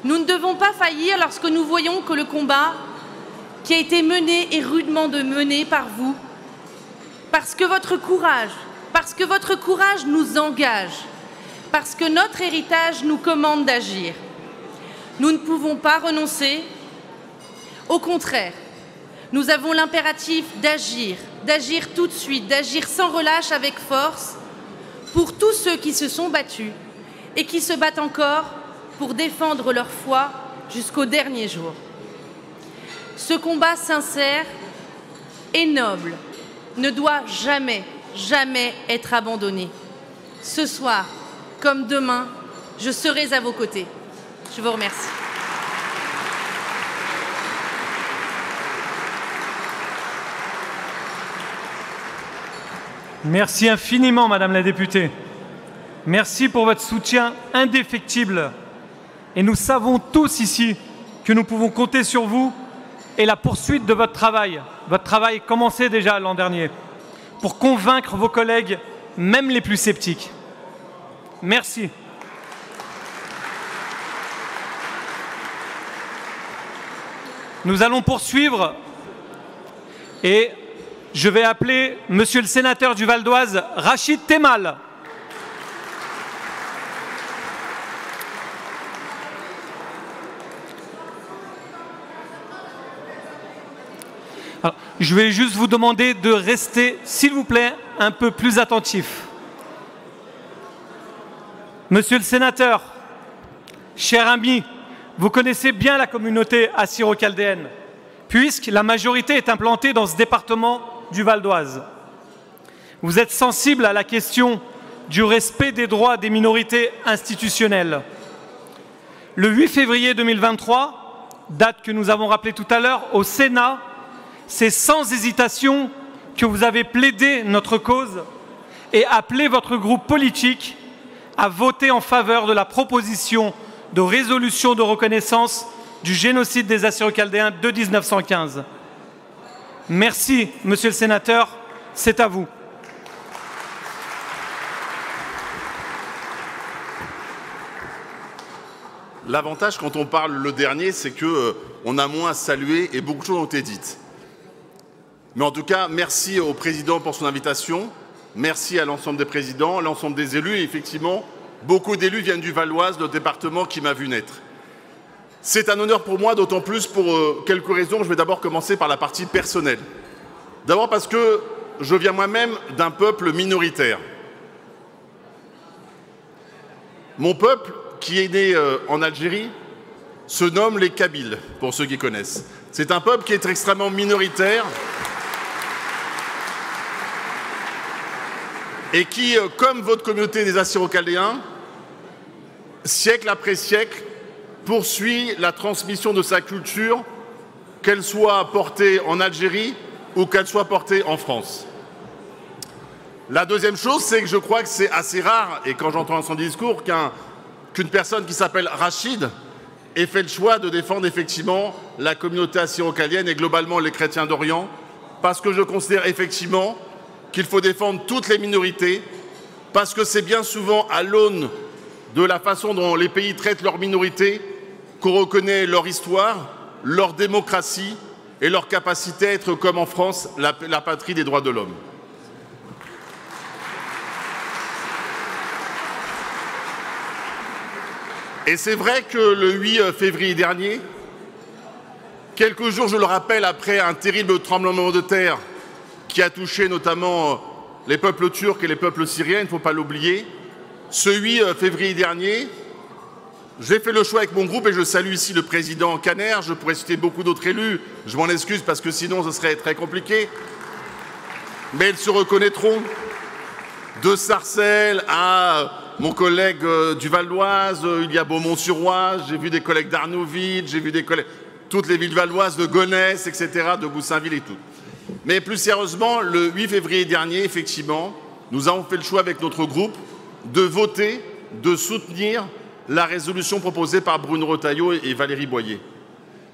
Nous ne devons pas faillir lorsque nous voyons que le combat qui a été mené est rudement mené par vous, parce que votre courage nous engage, parce que notre héritage nous commande d'agir. Nous ne pouvons pas renoncer. Au contraire, nous avons l'impératif d'agir tout de suite, d'agir sans relâche avec force pour tous ceux qui se sont battus et qui se battent encore pour défendre leur foi jusqu'au dernier jour. Ce combat sincère et noble ne doit jamais, jamais être abandonné. Ce soir, comme demain, je serai à vos côtés. Je vous remercie. Merci infiniment, Madame la députée. Merci pour votre soutien indéfectible. Et nous savons tous ici que nous pouvons compter sur vous et la poursuite de votre travail commencé déjà l'an dernier, pour convaincre vos collègues, même les plus sceptiques. Merci. Nous allons poursuivre et je vais appeler Monsieur le sénateur du Val d'Oise, Rachid Temal. Alors, je vais juste vous demander de rester, s'il vous plaît, un peu plus attentif. Monsieur le sénateur, cher ami, vous connaissez bien la communauté assyro-chaldéenne, puisque la majorité est implantée dans ce département du Val d'Oise. Vous êtes sensible à la question du respect des droits des minorités institutionnelles. Le 8 février 2023, date que nous avons rappelée tout à l'heure, au Sénat, c'est sans hésitation que vous avez plaidé notre cause et appelé votre groupe politique à voter en faveur de la proposition de résolution de reconnaissance du génocide des Assyro-Chaldéens de 1915. Merci, Monsieur le sénateur, c'est à vous. L'avantage quand on parle le dernier, c'est qu'on a moins à saluer et beaucoup de choses ont été dites. Mais en tout cas, merci au président pour son invitation, merci à l'ensemble des présidents, à l'ensemble des élus. Et effectivement, beaucoup d'élus viennent du Val d'Oise, le département qui m'a vu naître. C'est un honneur pour moi, d'autant plus pour quelques raisons. Je vais d'abord commencer par la partie personnelle. D'abord parce que je viens moi-même d'un peuple minoritaire. Mon peuple, qui est né en Algérie, se nomme les Kabyles, pour ceux qui connaissent. C'est un peuple qui est extrêmement minoritaire et qui, comme votre communauté des Assyro-Chaldéens, siècle après siècle, poursuit la transmission de sa culture, qu'elle soit portée en Algérie ou qu'elle soit portée en France. La deuxième chose, c'est que je crois que c'est assez rare, et quand j'entends son discours, qu'une personne qui s'appelle Rachid ait fait le choix de défendre effectivement la communauté assyro-chaldéenne et globalement les chrétiens d'Orient, parce que je considère effectivement qu'il faut défendre toutes les minorités, parce que c'est bien souvent à l'aune de la façon dont les pays traitent leurs minorités qu'on reconnaît leur histoire, leur démocratie et leur capacité à être, comme en France, la patrie des droits de l'homme. Et c'est vrai que le 8 février dernier, quelques jours, je le rappelle, après un terrible tremblement de terre qui a touché notamment les peuples turcs et les peuples syriens, il ne faut pas l'oublier, ce 8 février dernier, j'ai fait le choix avec mon groupe, et je salue ici le président Caner, je pourrais citer beaucoup d'autres élus, je m'en excuse parce que sinon ce serait très compliqué, mais ils se reconnaîtront, de Sarcelles à mon collègue du Val d'Oise, il y a Beaumont-sur-Oise, j'ai vu des collègues d'Arnouville, j'ai vu des collègues, toutes les villes valdoises, de Gonesse, etc., de Goussainville et tout. Mais plus sérieusement, le 8 février dernier, effectivement, nous avons fait le choix avec notre groupe de voter, de soutenir la résolution proposée par Bruno Retailleau et Valérie Boyer.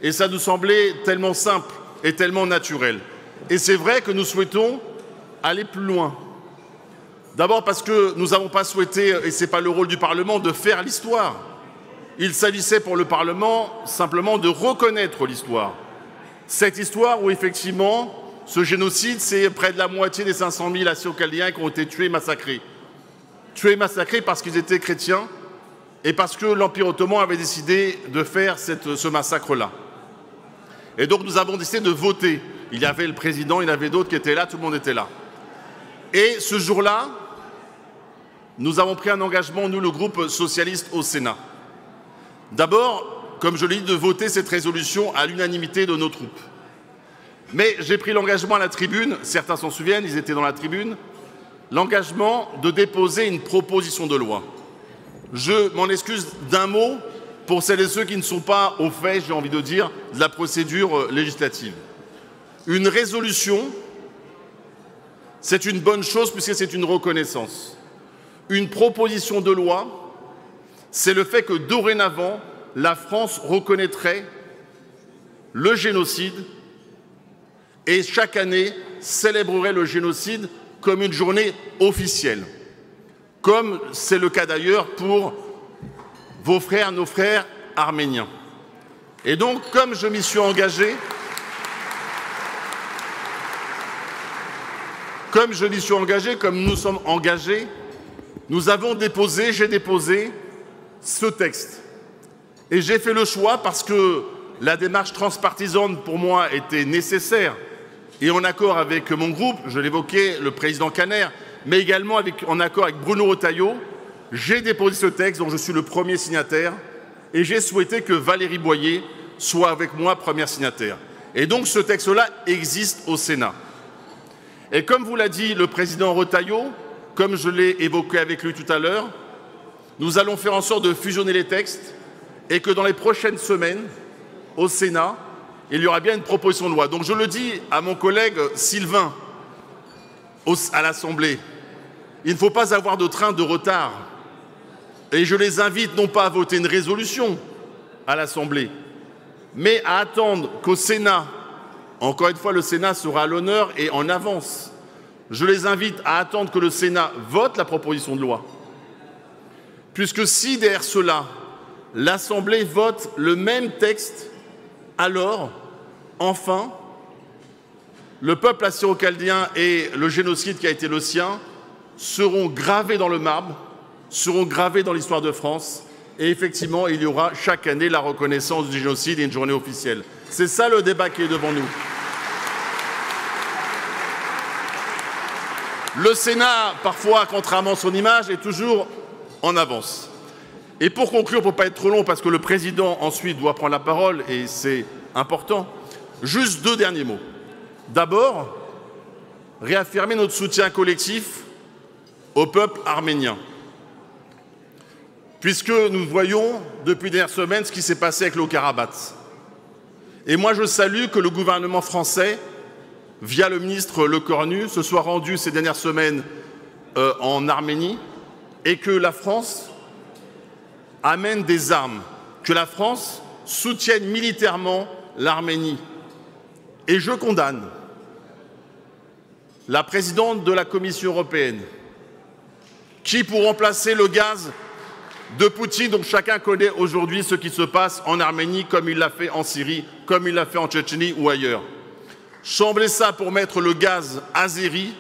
Et ça nous semblait tellement simple et tellement naturel. Et c'est vrai que nous souhaitons aller plus loin. D'abord parce que nous n'avons pas souhaité, et ce n'est pas le rôle du Parlement, de faire l'histoire. il s'agissait pour le Parlement simplement de reconnaître l'histoire. Cette histoire où effectivement, ce génocide, c'est près de la moitié des 500 000 Assyro-Chaldéens qui ont été tués, massacrés. Tués, massacrés parce qu'ils étaient chrétiens et parce que l'Empire ottoman avait décidé de faire ce massacre-là. Et donc nous avons décidé de voter. Il y avait le président, il y en avait d'autres qui étaient là, tout le monde était là. Et ce jour-là, nous avons pris un engagement, nous, le groupe socialiste au Sénat. D'abord, comme je l'ai dit, de voter cette résolution à l'unanimité de nos troupes. Mais j'ai pris l'engagement à la tribune, certains s'en souviennent, ils étaient dans la tribune, l'engagement de déposer une proposition de loi. Je m'en excuse d'un mot pour celles et ceux qui ne sont pas au fait, j'ai envie de dire, de la procédure législative. Une résolution, c'est une bonne chose puisque c'est une reconnaissance. Une proposition de loi, c'est le fait que dorénavant, la France reconnaîtrait le génocide et chaque année célébrerait le génocide comme une journée officielle, comme c'est le cas d'ailleurs pour vos frères, nos frères arméniens. Et donc, comme je m'y suis engagé, comme nous sommes engagés, nous avons déposé, j'ai déposé ce texte. Et j'ai fait le choix parce que la démarche transpartisane pour moi était nécessaire et en accord avec mon groupe, je l'évoquais, le président Kanner, mais également en accord avec Bruno Retailleau, j'ai déposé ce texte dont je suis le premier signataire et j'ai souhaité que Valérie Boyer soit avec moi première signataire. Et donc ce texte-là existe au Sénat. Et comme vous l'a dit le président Retailleau, comme je l'ai évoqué avec lui tout à l'heure, nous allons faire en sorte de fusionner les textes et que dans les prochaines semaines, au Sénat, il y aura bien une proposition de loi. Donc je le dis à mon collègue Sylvain, à l'Assemblée, il ne faut pas avoir de train de retard. Et je les invite non pas à voter une résolution à l'Assemblée, mais à attendre qu'au Sénat, encore une fois, le Sénat sera à l'honneur et en avance. Je les invite à attendre que le Sénat vote la proposition de loi. Puisque si derrière cela, l'Assemblée vote le même texte, alors, enfin, le peuple assyro-chaldéen et le génocide qui a été le sien seront gravés dans le marbre, seront gravés dans l'histoire de France. Et effectivement, il y aura chaque année la reconnaissance du génocide et une journée officielle. C'est ça le débat qui est devant nous. Le Sénat, parfois, contrairement à son image, est toujours en avance. Et pour conclure, pour ne pas être trop long, parce que le président ensuite doit prendre la parole, et c'est important, juste deux derniers mots. D'abord, réaffirmer notre soutien collectif au peuple arménien. Puisque nous voyons depuis dernières semaines ce qui s'est passé avec le Haut-Karabakh. Et moi, je salue que le gouvernement français, via le ministre Lecornu, se soit rendu ces dernières semaines en Arménie et que la France amène des armes, que la France soutienne militairement l'Arménie. Et je condamne la présidente de la Commission européenne qui, pour remplacer le gaz de Poutine, donc chacun connaît aujourd'hui ce qui se passe en Arménie, comme il l'a fait en Syrie, comme il l'a fait en Tchétchénie ou ailleurs. Chambrer ça pour mettre le gaz azéri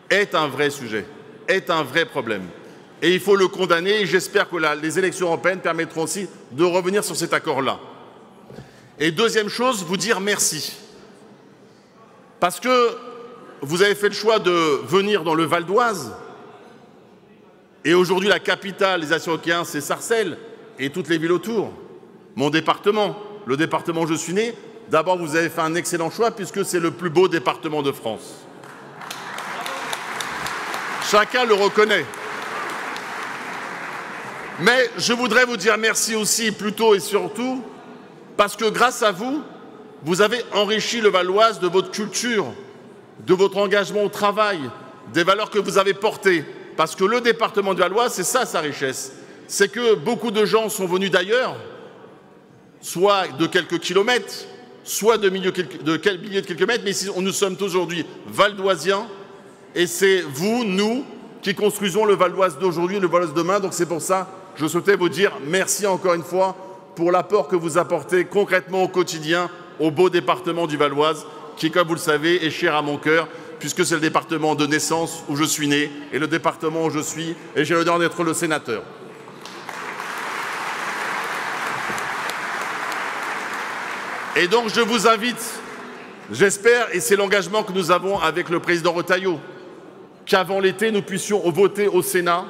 est un vrai sujet, est un vrai problème. Et il faut le condamner et j'espère que les élections européennes permettront aussi de revenir sur cet accord-là. Et deuxième chose, vous dire merci. Parce que vous avez fait le choix de venir dans le Val d'Oise. Et aujourd'hui, la capitale des Assyro-Chaldéens, c'est Sarcelles et toutes les villes autour. Mon département, le département où je suis né, d'abord, vous avez fait un excellent choix puisque c'est le plus beau département de France. Chacun le reconnaît. Mais je voudrais vous dire merci aussi, plutôt et surtout, parce que grâce à vous, vous avez enrichi le Val d'Oise de votre culture, de votre engagement au travail, des valeurs que vous avez portées. Parce que le département du Val d'Oise, c'est ça sa richesse. C'est que beaucoup de gens sont venus d'ailleurs, soit de quelques kilomètres, soit de milliers de quelques mètres, mais ici, nous sommes aujourd'hui valdoisiens, et c'est vous, nous, qui construisons le Val d'Oise d'aujourd'hui, le Val d'Oise demain. Donc c'est pour ça que je souhaitais vous dire merci encore une fois pour l'apport que vous apportez concrètement au quotidien au beau département du Val-Oise, qui, comme vous le savez, est cher à mon cœur, puisque c'est le département de naissance où je suis né et le département où je suis, et j'ai l'honneur d'être le sénateur. Et donc je vous invite, j'espère, et c'est l'engagement que nous avons avec le président Retailleau, qu'avant l'été, nous puissions voter au Sénat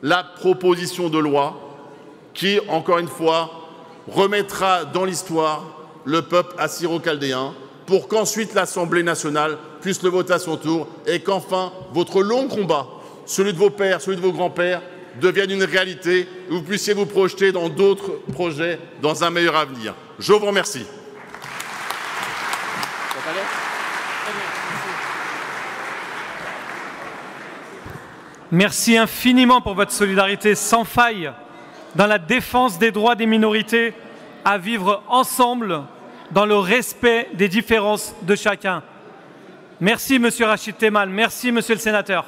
la proposition de loi qui, encore une fois, remettra dans l'histoire le peuple assyro-chaldéen pour qu'ensuite l'Assemblée nationale puisse le voter à son tour et qu'enfin votre long combat, celui de vos pères, celui de vos grands-pères, devienne une réalité et vous puissiez vous projeter dans d'autres projets, dans un meilleur avenir. Je vous remercie. Merci infiniment pour votre solidarité sans faille dans la défense des droits des minorités à vivre ensemble dans le respect des différences de chacun. Merci, Monsieur Rachid Temal. Merci, Monsieur le Sénateur.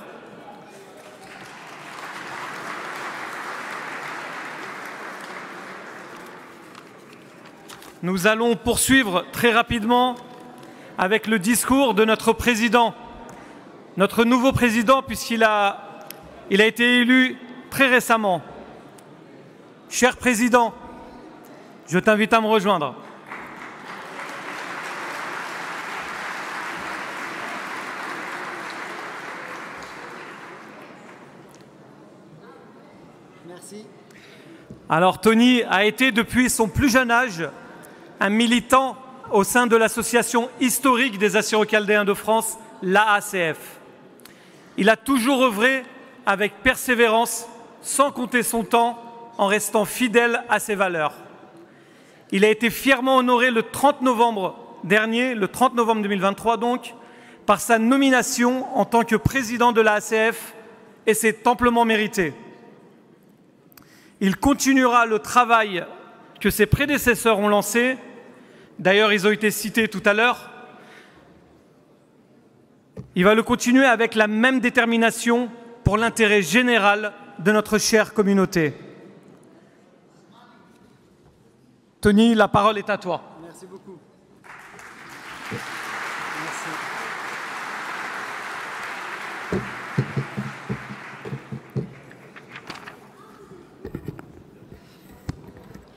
Nous allons poursuivre très rapidement avec le discours de notre président, notre nouveau président, puisqu'il a été élu très récemment. Cher président, je t'invite à me rejoindre. Merci. Alors, Tony a été depuis son plus jeune âge un militant au sein de l'association historique des Assyro-Chaldéens de France, l'AACF. Il a toujours œuvré avec persévérance, sans compter son temps, en restant fidèle à ses valeurs. Il a été fièrement honoré le 30 novembre dernier, le 30 novembre 2023 donc, par sa nomination en tant que président de l'AACF, et c'est amplement mérité. Il continuera le travail que ses prédécesseurs ont lancé. D'ailleurs, ils ont été cités tout à l'heure. Il va le continuer avec la même détermination pour l'intérêt général de notre chère communauté. Tony, la parole est à toi. Merci beaucoup.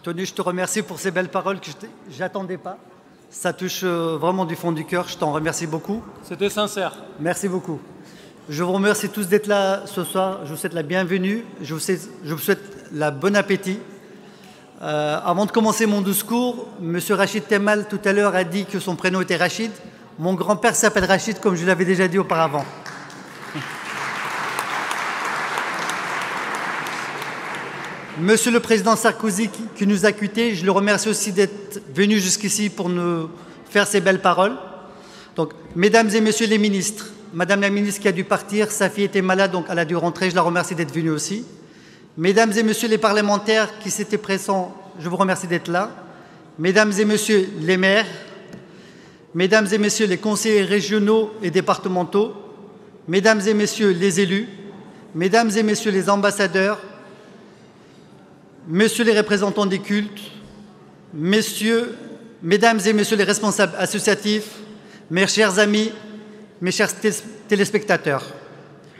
Tony, je te remercie pour ces belles paroles que je n'attendais pas. Ça touche vraiment du fond du cœur. Je t'en remercie beaucoup. C'était sincère. Merci beaucoup. Je vous remercie tous d'être là ce soir. Je vous souhaite la bienvenue. Je vous souhaite la bon appétit. Avant de commencer mon discours, M. Rachid Temal, tout à l'heure, a dit que son prénom était Rachid. Mon grand-père s'appelle Rachid, comme je l'avais déjà dit auparavant. Monsieur le Président Sarkozy, qui nous a quittés, je le remercie aussi d'être venu jusqu'ici pour nous faire ces belles paroles. Donc, Mesdames et Messieurs les ministres, Madame la ministre qui a dû partir, sa fille était malade, donc elle a dû rentrer, je la remercie d'être venue aussi. Mesdames et Messieurs les parlementaires qui s'étaient présents, je vous remercie d'être là. Mesdames et Messieurs les maires, Mesdames et Messieurs les conseillers régionaux et départementaux, Mesdames et Messieurs les élus, Mesdames et Messieurs les ambassadeurs, Messieurs les représentants des cultes, Mesdames et Messieurs les responsables associatifs, mes chers amis, mes chers téléspectateurs,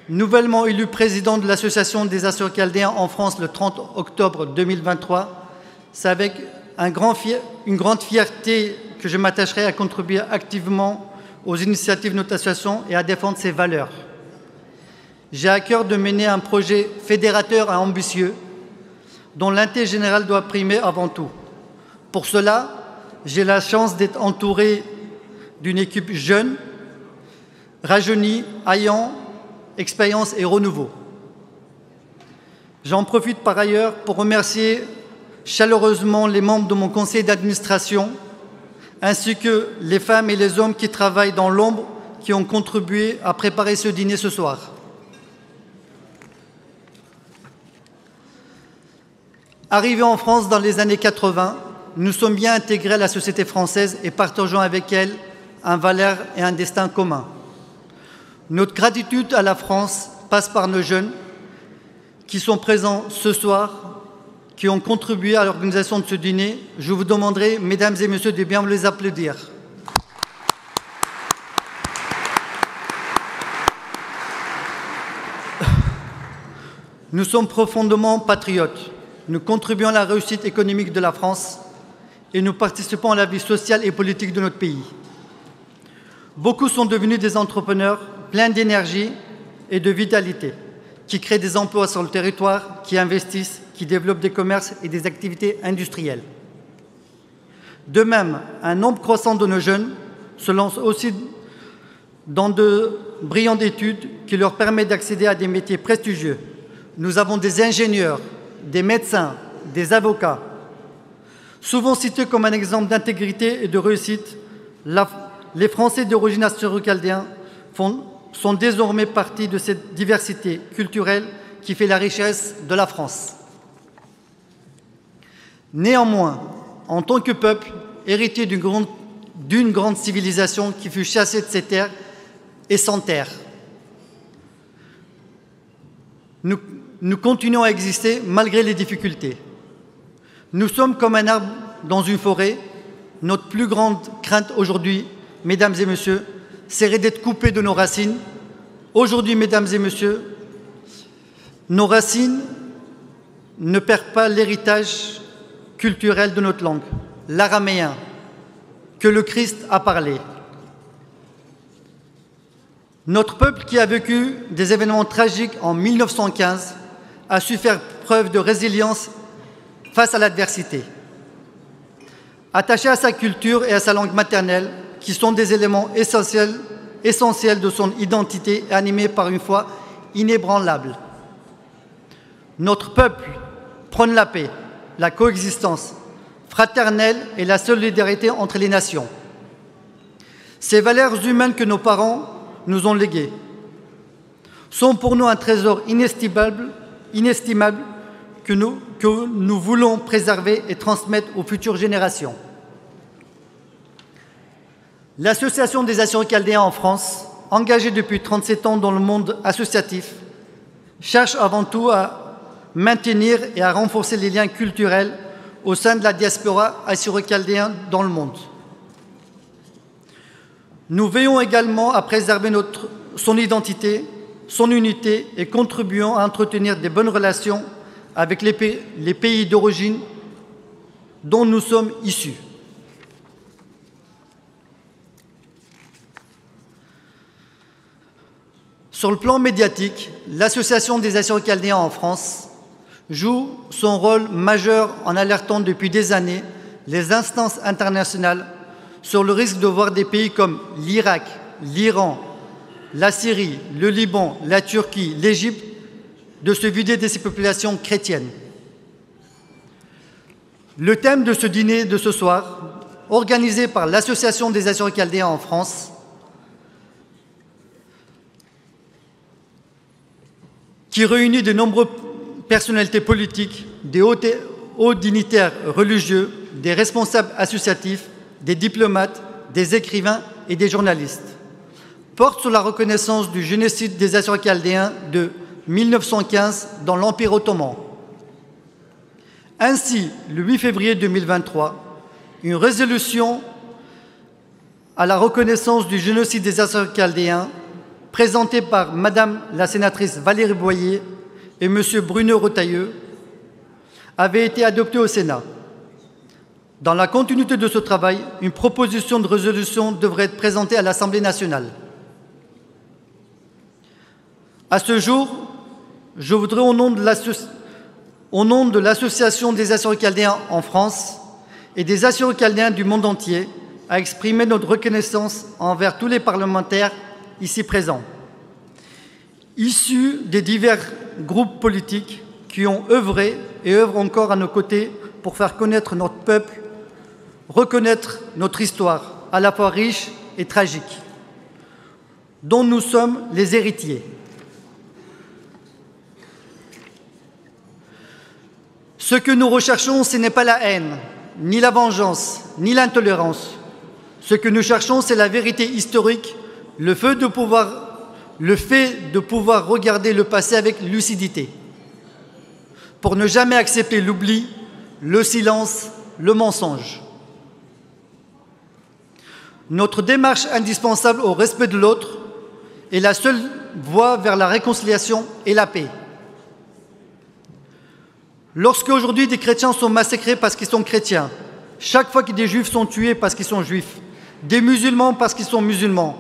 nouvellement élu président de l'Association des Assyro-Chaldéens en France le 30 octobre 2023, c'est avec une grande fierté que je m'attacherai à contribuer activement aux initiatives de notre association et à défendre ses valeurs. J'ai à cœur de mener un projet fédérateur et ambitieux dont l'intérêt général doit primer avant tout. Pour cela, j'ai la chance d'être entouré d'une équipe jeune, rajeunie, ayant expérience et renouveau. J'en profite par ailleurs pour remercier chaleureusement les membres de mon conseil d'administration, ainsi que les femmes et les hommes qui travaillent dans l'ombre, qui ont contribué à préparer ce dîner ce soir. Arrivés en France dans les années 80, nous sommes bien intégrés à la société française et partageons avec elle un valeur et un destin commun. Notre gratitude à la France passe par nos jeunes qui sont présents ce soir, qui ont contribué à l'organisation de ce dîner. Je vous demanderai, mesdames et messieurs, de bien les applaudir. Nous sommes profondément patriotes. Nous contribuons à la réussite économique de la France et nous participons à la vie sociale et politique de notre pays. Beaucoup sont devenus des entrepreneurs pleins d'énergie et de vitalité, qui créent des emplois sur le territoire, qui investissent, qui développent des commerces et des activités industrielles. De même, un nombre croissant de nos jeunes se lancent aussi dans de brillantes études qui leur permettent d'accéder à des métiers prestigieux. Nous avons des ingénieurs, des médecins, des avocats. Souvent cités comme un exemple d'intégrité et de réussite, les Français d'origine assyro-chaldéenne sont désormais partie de cette diversité culturelle qui fait la richesse de la France. Néanmoins, en tant que peuple héritier d'une grande civilisation qui fut chassée de ses terres et sans terre, nous continuons à exister malgré les difficultés. Nous sommes comme un arbre dans une forêt. Notre plus grande crainte aujourd'hui, mesdames et messieurs, serait d'être coupés de nos racines. Aujourd'hui, mesdames et messieurs, nos racines ne perdent pas l'héritage culturel de notre langue, l'araméen, que le Christ a parlé. Notre peuple qui a vécu des événements tragiques en 1915 a su faire preuve de résilience face à l'adversité. Attaché à sa culture et à sa langue maternelle, qui sont des éléments essentiels de son identité, et animé par une foi inébranlable. Notre peuple prône la paix, la coexistence fraternelle et la solidarité entre les nations. Ces valeurs humaines que nos parents nous ont léguées sont pour nous un trésor inestimable que nous voulons préserver et transmettre aux futures générations. L'Association des Assyro-Chaldéens en France, engagée depuis 37 ans dans le monde associatif, cherche avant tout à maintenir et à renforcer les liens culturels au sein de la diaspora assyro-chaldéenne dans le monde. Nous veillons également à préserver son identité, son unité et contribuons à entretenir des bonnes relations avec les pays d'origine dont nous sommes issus. Sur le plan médiatique, l'Association des Assyro-Chaldéens en France joue son rôle majeur en alertant depuis des années les instances internationales sur le risque de voir des pays comme l'Irak, l'Iran, la Syrie, le Liban, la Turquie, l'Égypte de se vider de ses populations chrétiennes. Le thème de ce dîner de ce soir, organisé par l'Association des Assyro-Chaldéens en France, qui réunit de nombreuses personnalités politiques, des hauts dignitaires religieux, des responsables associatifs, des diplomates, des écrivains et des journalistes, porte sur la reconnaissance du génocide des Assyro-Chaldéens de 1915 dans l'Empire ottoman. Ainsi, le 8 février 2023, une résolution à la reconnaissance du génocide des Assyro-Chaldéens présentée par Madame la sénatrice Valérie Boyer et Monsieur Bruno Retailleau avait été adoptée au Sénat. Dans la continuité de ce travail, une proposition de résolution devrait être présentée à l'Assemblée nationale. À ce jour, je voudrais, au nom de l'Association des Assyro-Chaldéens en France et des Assyro-Chaldéens du monde entier, à exprimer notre reconnaissance envers tous les parlementaires ici présents, issus des divers groupes politiques qui ont œuvré et œuvrent encore à nos côtés pour faire connaître notre peuple, reconnaître notre histoire, à la fois riche et tragique, dont nous sommes les héritiers. Ce que nous recherchons, ce n'est pas la haine, ni la vengeance, ni l'intolérance. Ce que nous cherchons, c'est la vérité historique, le fait de pouvoir regarder le passé avec lucidité. pour ne jamais accepter l'oubli, le silence, le mensonge. Notre démarche indispensable au respect de l'autre est la seule voie vers la réconciliation et la paix. Lorsque aujourd'hui des chrétiens sont massacrés parce qu'ils sont chrétiens, chaque fois que des juifs sont tués parce qu'ils sont juifs, des musulmans parce qu'ils sont musulmans,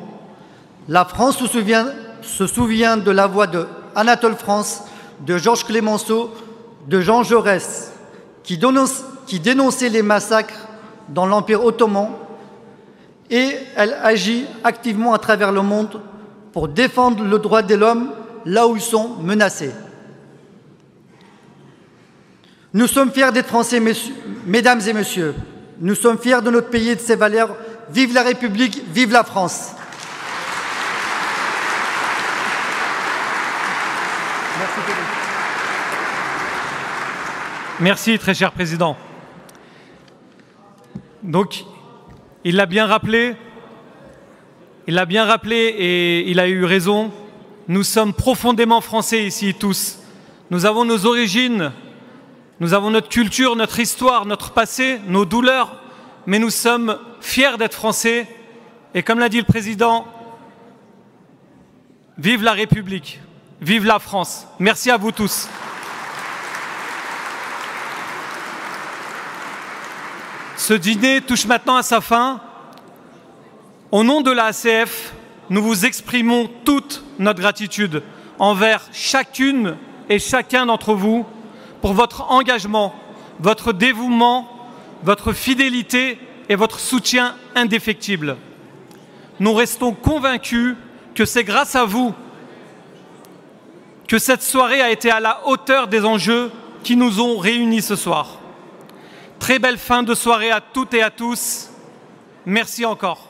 la France se souvient de la voix de Anatole France, de Georges Clemenceau, de Jean Jaurès, qui dénonçaient les massacres dans l'Empire ottoman, et elle agit activement à travers le monde pour défendre le droit de l'homme là où ils sont menacés. Nous sommes fiers d'être Français, mesdames et messieurs. Nous sommes fiers de notre pays et de ses valeurs. Vive la République, vive la France. Merci, très cher Président. Donc, il l'a bien rappelé et il a eu raison. Nous sommes profondément français ici, tous. Nous avons nos origines, nous avons notre culture, notre histoire, notre passé, nos douleurs, mais nous sommes fiers d'être français. Et comme l'a dit le Président, vive la République, vive la France. Merci à vous tous. Ce dîner touche maintenant à sa fin. Au nom de la ACF, nous vous exprimons toute notre gratitude envers chacune et chacun d'entre vous pour votre engagement, votre dévouement, votre fidélité et votre soutien indéfectible. Nous restons convaincus que c'est grâce à vous que cette soirée a été à la hauteur des enjeux qui nous ont réunis ce soir. Très belle fin de soirée à toutes et à tous. Merci encore.